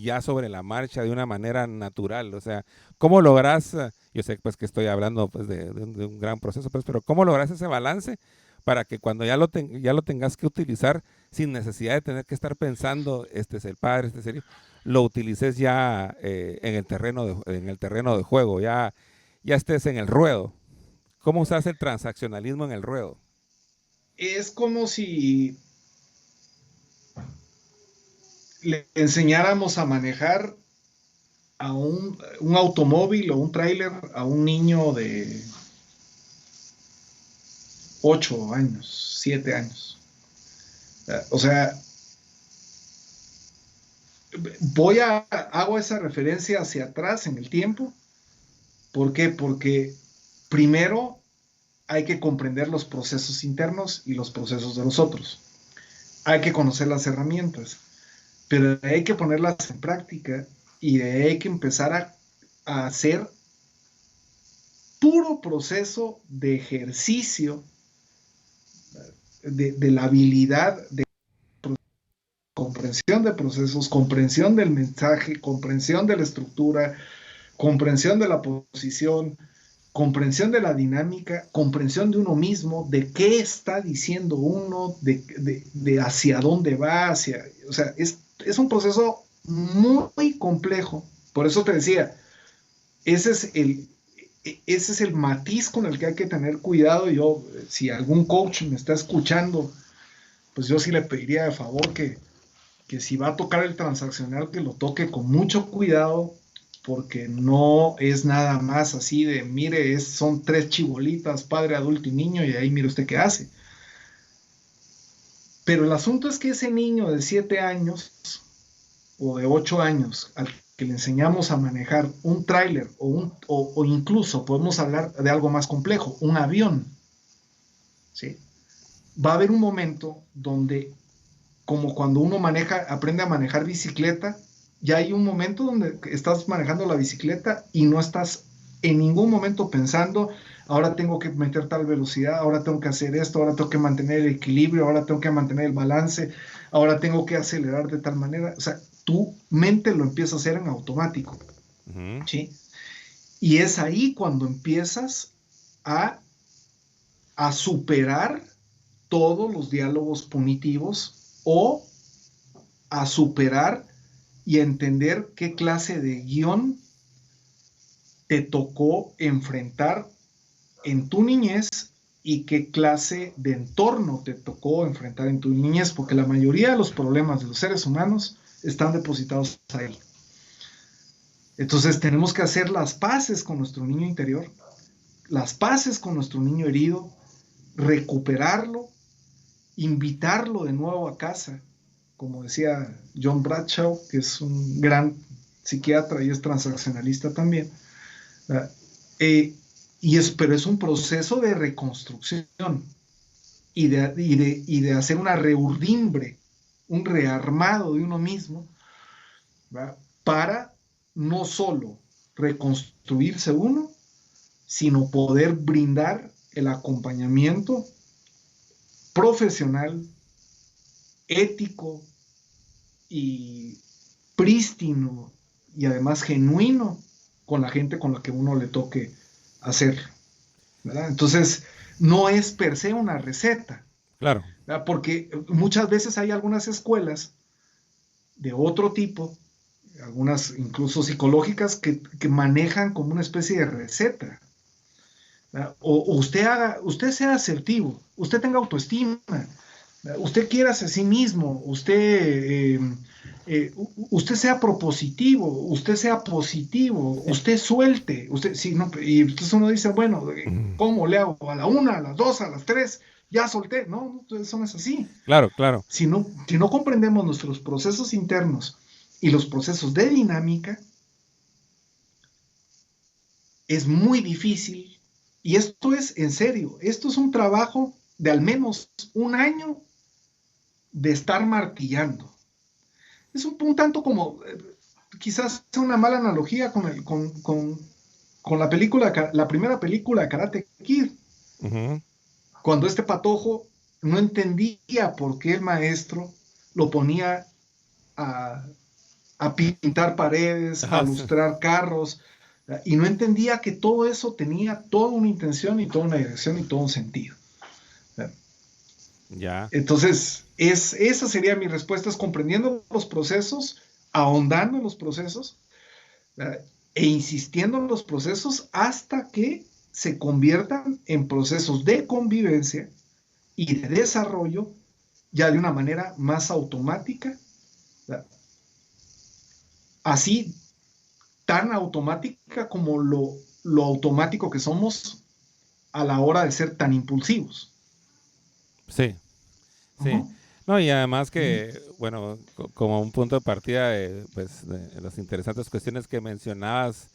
ya sobre la marcha de una manera natural? O sea, ¿cómo logras, yo sé pues que estoy hablando pues de un gran proceso, pues, pero ¿cómo logras ese balance para que cuando ya lo tengas que utilizar sin necesidad de tener que estar pensando, este es el padre, este es el hijo, lo utilices ya en el terreno de juego, ya estés en el ruedo? ¿Cómo usas el transaccionalismo en el ruedo? Es como si le enseñáramos a manejar a un automóvil o un tráiler a un niño de 8 años, 7 años. O sea, hago esa referencia hacia atrás en el tiempo. ¿Por qué? Porque primero, hay que comprender los procesos internos y los procesos de los otros. Hay que conocer las herramientas, pero hay que ponerlas en práctica y hay que empezar a hacer puro proceso de ejercicio de la habilidad de comprensión de procesos, comprensión del mensaje, comprensión de la estructura, comprensión de la posición, comprensión de la dinámica, comprensión de uno mismo, de qué está diciendo uno, de hacia dónde va, o sea, es un proceso muy complejo. Por eso te decía, ese es ese es el matiz con el que hay que tener cuidado. Yo, si algún coach me está escuchando, pues yo sí le pediría de favor que si va a tocar el transaccional, que lo toque con mucho cuidado, porque no es nada más así de, mire, son 3 chibolitas, padre, adulto y niño, y ahí mire usted qué hace. Pero el asunto es que ese niño de 7 años o de 8 años, al que le enseñamos a manejar un tráiler o incluso podemos hablar de algo más complejo, un avión, ¿sí? Va a haber un momento donde, como cuando uno aprende a manejar bicicleta, ya hay un momento donde estás manejando la bicicleta y no estás en ningún momento pensando, ahora tengo que meter tal velocidad, ahora tengo que hacer esto, ahora tengo que mantener el equilibrio, ahora tengo que mantener el balance, ahora tengo que acelerar de tal manera. O sea, tu mente lo empieza a hacer en automático. ¿Sí? Y es ahí cuando empiezas a superar todos los diálogos punitivos o a superar y a entender qué clase de guión te tocó enfrentar en tu niñez y qué clase de entorno te tocó enfrentar en tu niñez, porque la mayoría de los problemas de los seres humanos están depositados ahí. Entonces tenemos que hacer las paces con nuestro niño interior, las paces con nuestro niño herido, recuperarlo, invitarlo de nuevo a casa, como decía John Bradshaw, que es un gran psiquiatra y es transaccionalista también. Pero es un proceso de reconstrucción y de hacer una reurdimbre, un rearmado de uno mismo, ¿verdad? Para no solo reconstruirse uno, sino poder brindar el acompañamiento profesional, ético y prístino y además genuino con la gente con la que uno le toque hacer, ¿verdad? Entonces, no es per se una receta. Claro. ¿Verdad? Porque muchas veces hay algunas escuelas de otro tipo, algunas incluso psicológicas, que manejan como una especie de receta. O usted sea asertivo, usted tenga autoestima, usted quiera a sí mismo, usted sea propositivo, usted sea positivo, usted suelte, sí, no, y entonces uno dice, bueno, ¿cómo le hago? ¿A la 1, a las 2, a las 3? Ya solté, no, eso no es así. Claro, claro. Si no comprendemos nuestros procesos internos y los procesos de dinámica, es muy difícil. Y esto es en serio, esto es un trabajo de al menos un año de estar martillando. Es un tanto como, quizás sea una mala analogía con la película, la primera película de Karate Kid. Cuando este patojo no entendía por qué el maestro lo ponía a pintar paredes, a lustrar carros, y no entendía que todo eso tenía toda una intención y toda una dirección y todo un sentido. Ya. Entonces, esa sería mi respuesta, es comprendiendo los procesos, ahondando en los procesos, e insistiendo en los procesos hasta que se conviertan en procesos de convivencia y de desarrollo ya de una manera más automática, así tan automática como lo automático que somos a la hora de ser tan impulsivos. Sí, sí. No, y además que, bueno, como un punto de partida de las interesantes cuestiones que mencionabas,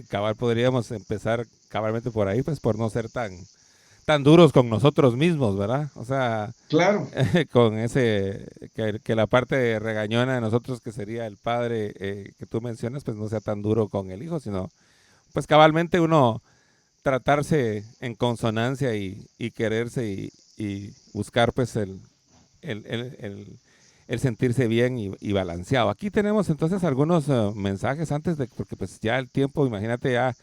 cabal podríamos empezar cabalmente por ahí, pues por no ser tan duros con nosotros mismos, ¿verdad? O sea, Claro, con ese, que la parte regañona de nosotros, que sería el padre que tú mencionas, pues no sea tan duro con el hijo, sino pues cabalmente uno tratarse en consonancia y quererse y buscar pues el, el- el- el sentirse bien y balanceado. Aquí tenemos entonces algunos mensajes antes de, porque pues ya el tiempo, imagínate, ya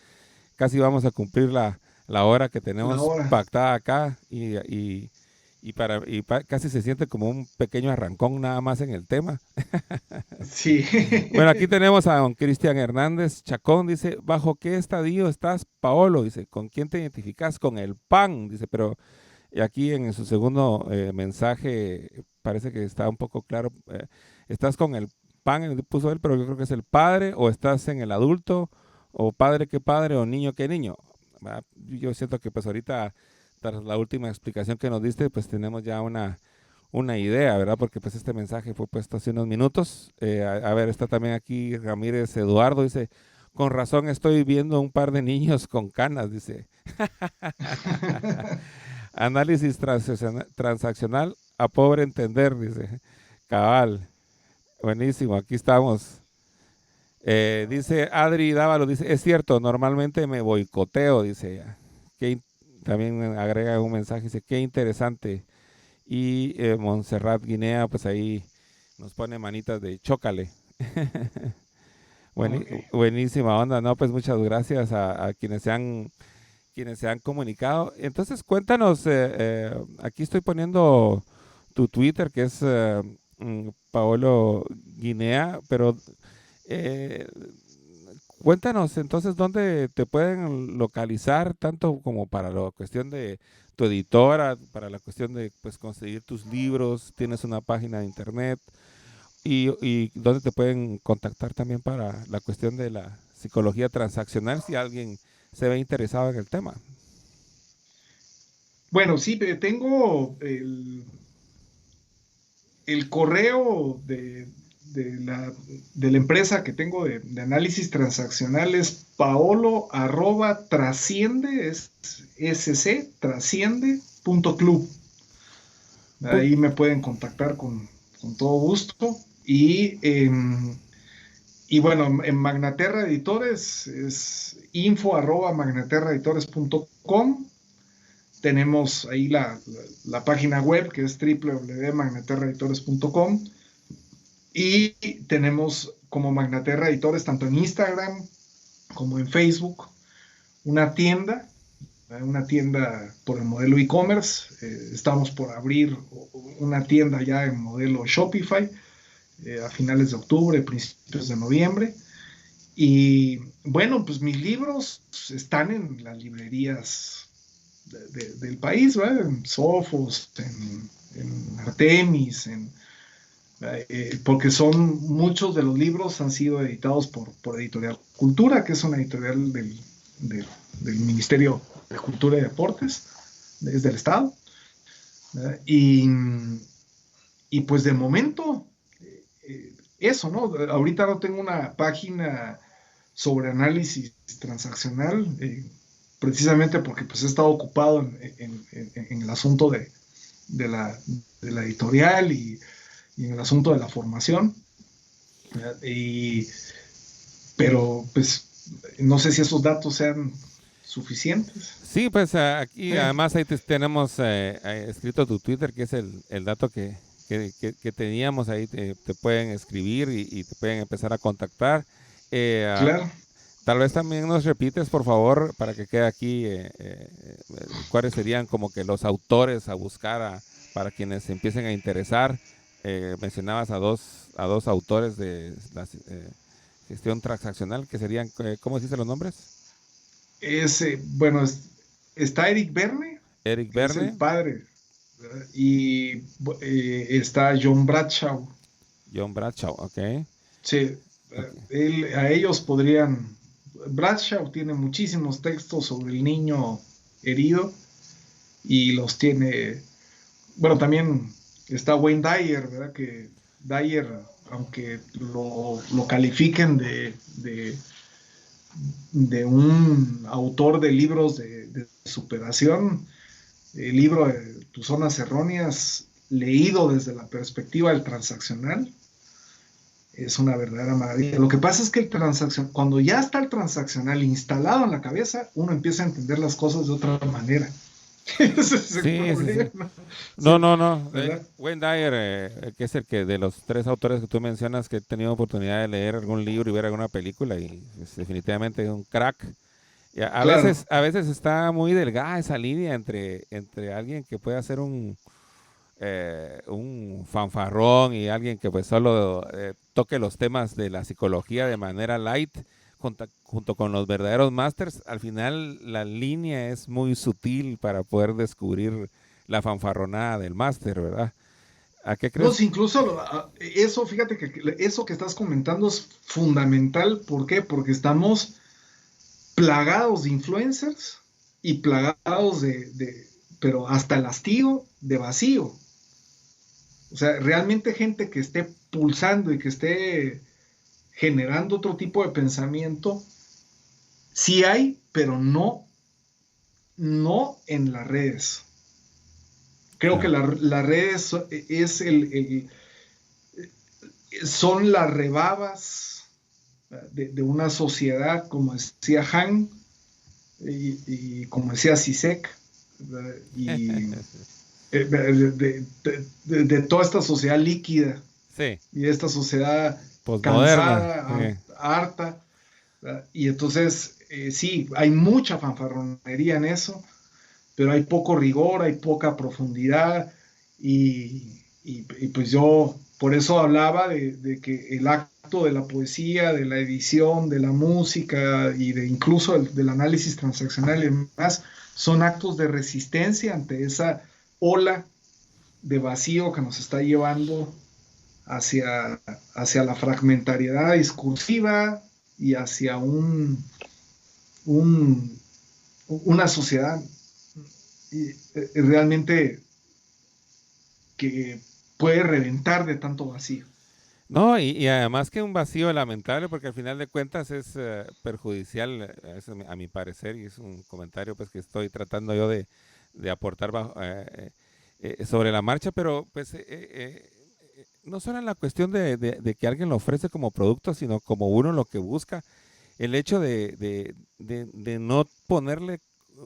casi vamos a cumplir la hora que la tenemos hora. pactada acá casi se siente como un pequeño arrancón nada más en el tema. Sí. Bueno, aquí tenemos a don Cristian Hernández Chacón, dice, ¿bajo qué estadio estás, Paolo? Dice, ¿con quién te identificas? Con el PAN, dice, pero y aquí en su segundo mensaje parece que está un poco claro, ¿estás con el PAN? Puso él, pero yo creo que es el padre, o estás en el adulto, o padre que padre, o niño que niño. ¿Verdad? Yo siento que pues ahorita, tras la última explicación que nos diste, pues tenemos ya una idea, ¿verdad? Porque pues este mensaje fue puesto hace unos minutos. A ver, está también aquí Ramírez Eduardo, dice, con razón estoy viendo un par de niños con canas, dice. Análisis transaccional a pobre entender, dice. Cabal, buenísimo, aquí estamos. Dice Adri Dávalo, dice, es cierto, normalmente me boicoteo, dice ella. También agrega un mensaje, dice, qué interesante. Y Montserrat Guinea, pues ahí nos pone manitas de chócale. Ok. Buenísima onda, ¿no? Pues muchas gracias a quienes se han comunicado. Entonces, cuéntanos, aquí estoy poniendo tu Twitter, que es Paolo Guinea, pero eh, cuéntanos entonces dónde te pueden localizar, tanto como para la cuestión de tu editora, para la cuestión de pues conseguir tus libros, tienes una página de internet y dónde te pueden contactar también para la cuestión de la psicología transaccional si alguien se ve interesado en el tema. Bueno, sí, tengo el correo de la empresa que tengo de análisis transaccional es paolo arroba trasciende, es sc, trasciende.club. Ahí me pueden contactar con todo gusto. Y bueno, en Magnaterra Editores es info arroba magnaterraeditores.com. Tenemos ahí la página web que es www.magnaterraeditores.com y tenemos como Magnaterra Editores tanto en Instagram como en Facebook una tienda por el modelo e-commerce. Estamos por abrir una tienda ya en modelo Shopify a finales de octubre, principios de noviembre. Y bueno, pues mis libros están en las librerías del país, ¿verdad? En Sofos, en Artemis, porque son muchos de los libros han sido editados por Editorial Cultura, que es una editorial del, del Ministerio de Cultura y Deportes, desde el Estado. ¿Verdad? Y pues de momento, eso, ¿no? Ahorita no tengo una página sobre análisis transaccional, precisamente porque pues he estado ocupado en el asunto de, la, de la editorial y en el asunto de la formación. Y, pero pues no sé si esos datos sean suficientes. Sí, pues aquí Eh, además ahí tenemos escrito tu Twitter, que es el dato que teníamos ahí, te pueden escribir y te pueden empezar a contactar. claro. Tal vez también nos repites, por favor, para que quede aquí, cuáles serían como que los autores a buscar para quienes se empiecen a interesar. Mencionabas a dos autores de la gestión transaccional, que serían, ¿cómo se dicen los nombres? Bueno, está Eric Verne, Eric que es el Verne, padre, ¿verdad? Y está John Bradshaw. John Bradshaw, ok. Sí, Ok. a ellos podrían. Bradshaw tiene muchísimos textos sobre el niño herido y los tiene. Bueno, también está Wayne Dyer, ¿verdad? Que Dyer, aunque lo califiquen de un autor de libros de superación, el libro de Tus Zonas Erróneas, leído desde la perspectiva del transaccional, es una verdadera maravilla. Lo que pasa es que cuando ya está el transaccional instalado en la cabeza, uno empieza a entender las cosas de otra manera. Ese es el Sí, sí, sí. problema. No, Sí, no, no. ¿verdad? Wayne Dyer, que es el que de los tres autores que tú mencionas que he tenido oportunidad de leer algún libro y ver alguna película y es definitivamente es un crack. Y Claro. a veces está muy delgada esa línea entre alguien que puede hacer un fanfarrón y alguien que pues solo toque los temas de la psicología de manera light junto con los verdaderos masters. Al final la línea es muy sutil para poder descubrir la fanfarronada del máster, ¿verdad? ¿A qué No, crees? si incluso eso, fíjate que eso que estás comentando es fundamental. ¿Por qué? Porque estamos plagados de influencers y plagados pero hasta el hastío de vacío. O sea, realmente gente que esté pulsando y que esté generando otro tipo de pensamiento, sí hay, pero no en las redes. Creo que Claro. las redes es son las rebabas de una sociedad, como decía Han y como decía Sisek, y de toda esta sociedad líquida Sí, y de esta sociedad posmoderna. cansada, harta. Y entonces, sí, hay mucha fanfarronería en eso, pero hay poco rigor, hay poca profundidad y pues yo por eso hablaba de que el acto de la poesía, de la edición, de la música y de incluso del análisis transaccional y demás son actos de resistencia ante esa ola de vacío que nos está llevando hacia, hacia la fragmentariedad discursiva y hacia un, una sociedad realmente que puede reventar de tanto vacío. No, y además que un vacío lamentable porque al final de cuentas es perjudicial, eso a mi parecer, y es un comentario pues que estoy tratando yo de aportar sobre la marcha, pero pues no solo en la cuestión de que alguien lo ofrece como producto, sino como uno lo que busca, el hecho de no ponerle,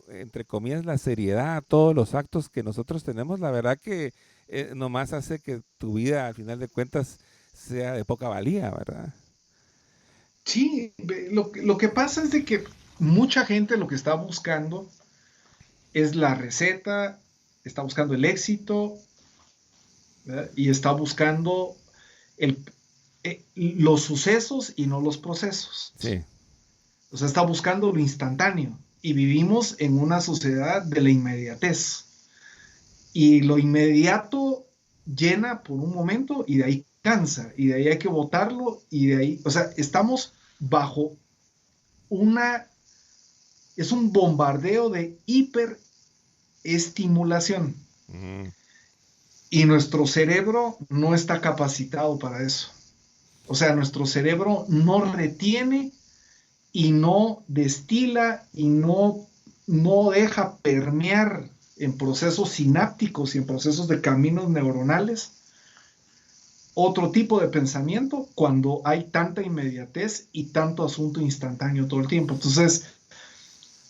entre comillas, la seriedad a todos los actos que nosotros tenemos, la verdad que nomás hace que tu vida, al final de cuentas, sea de poca valía, ¿verdad? Sí, lo que pasa es de que mucha gente lo que está buscando es la receta, está buscando el éxito, ¿verdad? Y está buscando los sucesos y no los procesos. Sí, O sea, está buscando lo instantáneo. Y vivimos en una sociedad de la inmediatez. Y lo inmediato llena por un momento y de ahí cansa. Y de ahí hay que votarlo. Y de ahí, o sea, estamos bajo una, es un bombardeo de hiperestimulación. ujú, Y nuestro cerebro no está capacitado para eso. O sea, nuestro cerebro no retiene y no destila y no deja permear en procesos sinápticos y en procesos de caminos neuronales otro tipo de pensamiento cuando hay tanta inmediatez y tanto asunto instantáneo todo el tiempo. Entonces,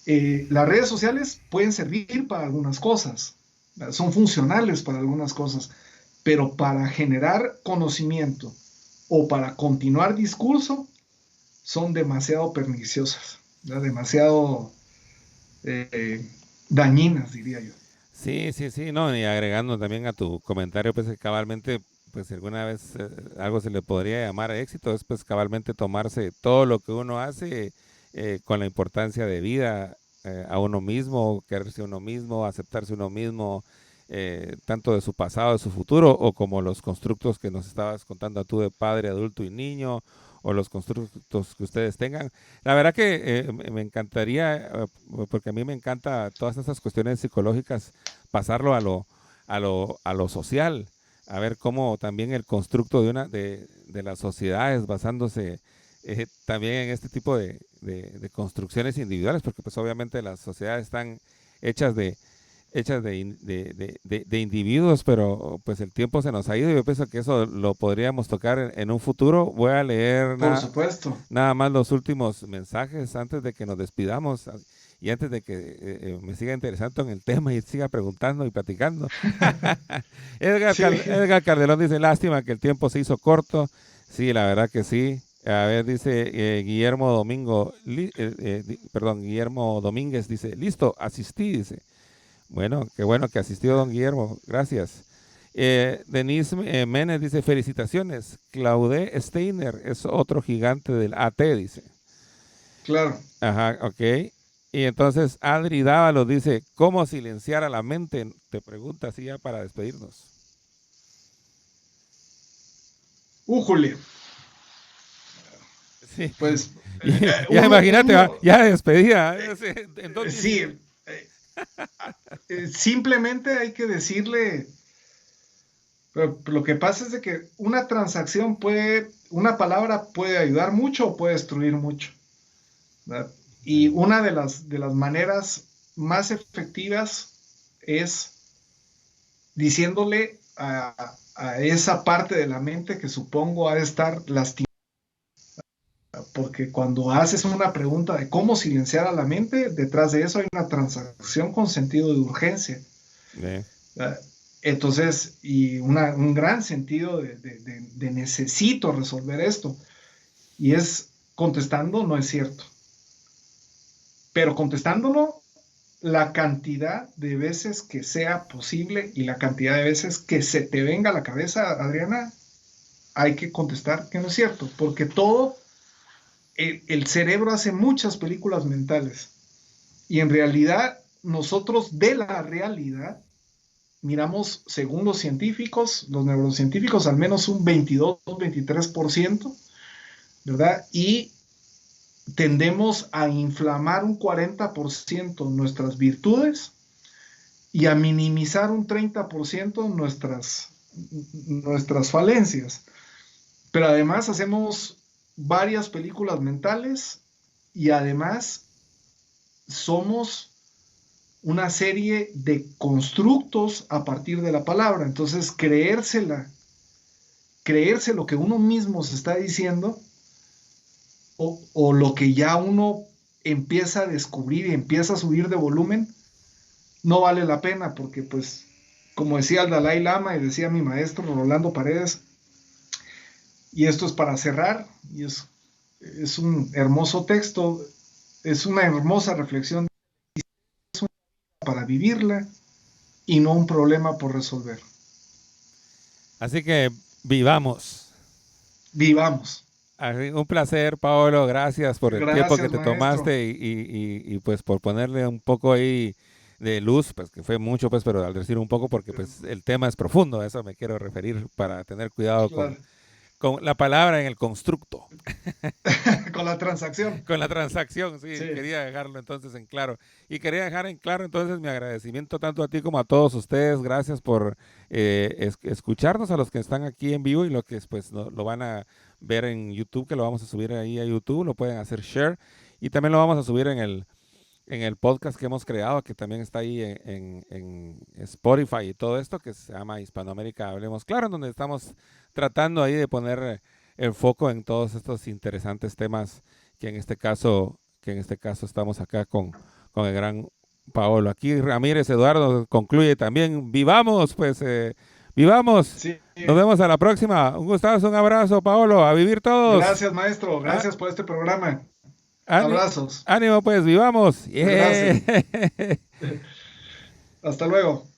las redes sociales pueden servir para algunas cosas, son funcionales para algunas cosas, pero para generar conocimiento o para continuar discurso son demasiado perniciosas, ¿verdad? Demasiado eh, dañinas, diría yo. sí, sí, sí, no, y agregando también a tu comentario, pues que cabalmente, pues si alguna vez algo se le podría llamar éxito, es pues cabalmente tomarse todo lo que uno hace con la importancia de vida a uno mismo, quererse uno mismo, aceptarse uno mismo, tanto de su pasado, de su futuro, o como los constructos que nos estabas contando tú de padre, adulto y niño, o los constructos que ustedes tengan. La verdad que me encantaría, porque a mí me encanta todas estas cuestiones psicológicas, pasarlo a lo social, a ver cómo también el constructo de las sociedades basándose también en este tipo de construcciones individuales, porque pues obviamente las sociedades están hechas de individuos, pero pues el tiempo se nos ha ido y yo pienso que eso lo podríamos tocar en un futuro. Voy a leer Por supuesto. nada más los últimos mensajes antes de que nos despidamos y antes de que me siga interesando en el tema y siga preguntando y platicando. Edgar Calderón dice, lástima que el tiempo se hizo corto. Sí, la verdad que sí. A ver, dice Guillermo Domínguez, dice, listo, asistí, dice. Bueno que asistió don Guillermo, gracias. Denise Menes dice, felicitaciones, Claude Steiner es otro gigante del AT, dice. Claro. Ajá, ok. Y entonces Adri Dávalos dice, ¿cómo silenciar a la mente? Te pregunta así ya para despedirnos. Újule. Sí. Pues ya imagínate, ya despedida. Sí. Simplemente hay que decirle, pero lo que pasa es de que una transacción una palabra puede ayudar mucho o puede destruir mucho, ¿verdad? Y una de las maneras más efectivas es diciéndole a esa parte de la mente que supongo ha de estar lastimada. Porque cuando haces una pregunta de cómo silenciar a la mente, detrás de eso hay una transacción con sentido de urgencia. Entonces, y un gran sentido de necesito resolver esto. Y es contestando, no es cierto. Pero contestándolo, la cantidad de veces que sea posible y la cantidad de veces que se te venga a la cabeza, Adriana, hay que contestar que no es cierto. Porque el cerebro hace muchas películas mentales y en realidad nosotros de la realidad miramos, según los científicos, los neurocientíficos, al menos un 22-23%, ¿verdad? Y tendemos a inflamar un 40% nuestras virtudes y a minimizar un 30% nuestras falencias. Pero además hacemos varias películas mentales y además somos una serie de constructos a partir de la palabra. Entonces, creerse lo que uno mismo se está diciendo o lo que ya uno empieza a descubrir y empieza a subir de volumen, no vale la pena porque, pues, como decía el Dalai Lama y decía mi maestro Rolando Paredes, y esto es para cerrar, y es un hermoso texto, es una hermosa reflexión, es una para vivirla y no un problema por resolver. Así que vivamos. Vivamos. Un placer, Paolo, gracias por el tiempo que te maestro. tomaste y pues por ponerle un poco ahí de luz, pues que fue mucho, pues, pero al decir un poco porque pues el tema es profundo, a eso me quiero referir para tener cuidado Claro. con la palabra en el constructo. Con la transacción. Con la transacción, sí, quería dejarlo entonces en claro. Y quería dejar en claro entonces mi agradecimiento tanto a ti como a todos ustedes. Gracias por escucharnos, a los que están aquí en vivo y los que pues lo van a ver en YouTube, que lo vamos a subir ahí a YouTube, lo pueden hacer share. Y también lo vamos a subir en el podcast que hemos creado, que también está ahí en Spotify y todo esto, que se llama Hispanoamérica Hablemos Claro, en donde estamos tratando ahí de poner el foco en todos estos interesantes temas que en este caso estamos acá con el gran Paolo. Aquí Ramírez Eduardo concluye también, vivamos, pues, vivamos. Sí. Nos vemos a la próxima. Un gustazo, un abrazo, Paolo, a vivir todos. Gracias, maestro, gracias por este programa. Abrazos. Ánimo, pues, vivamos. Gracias. Hasta luego.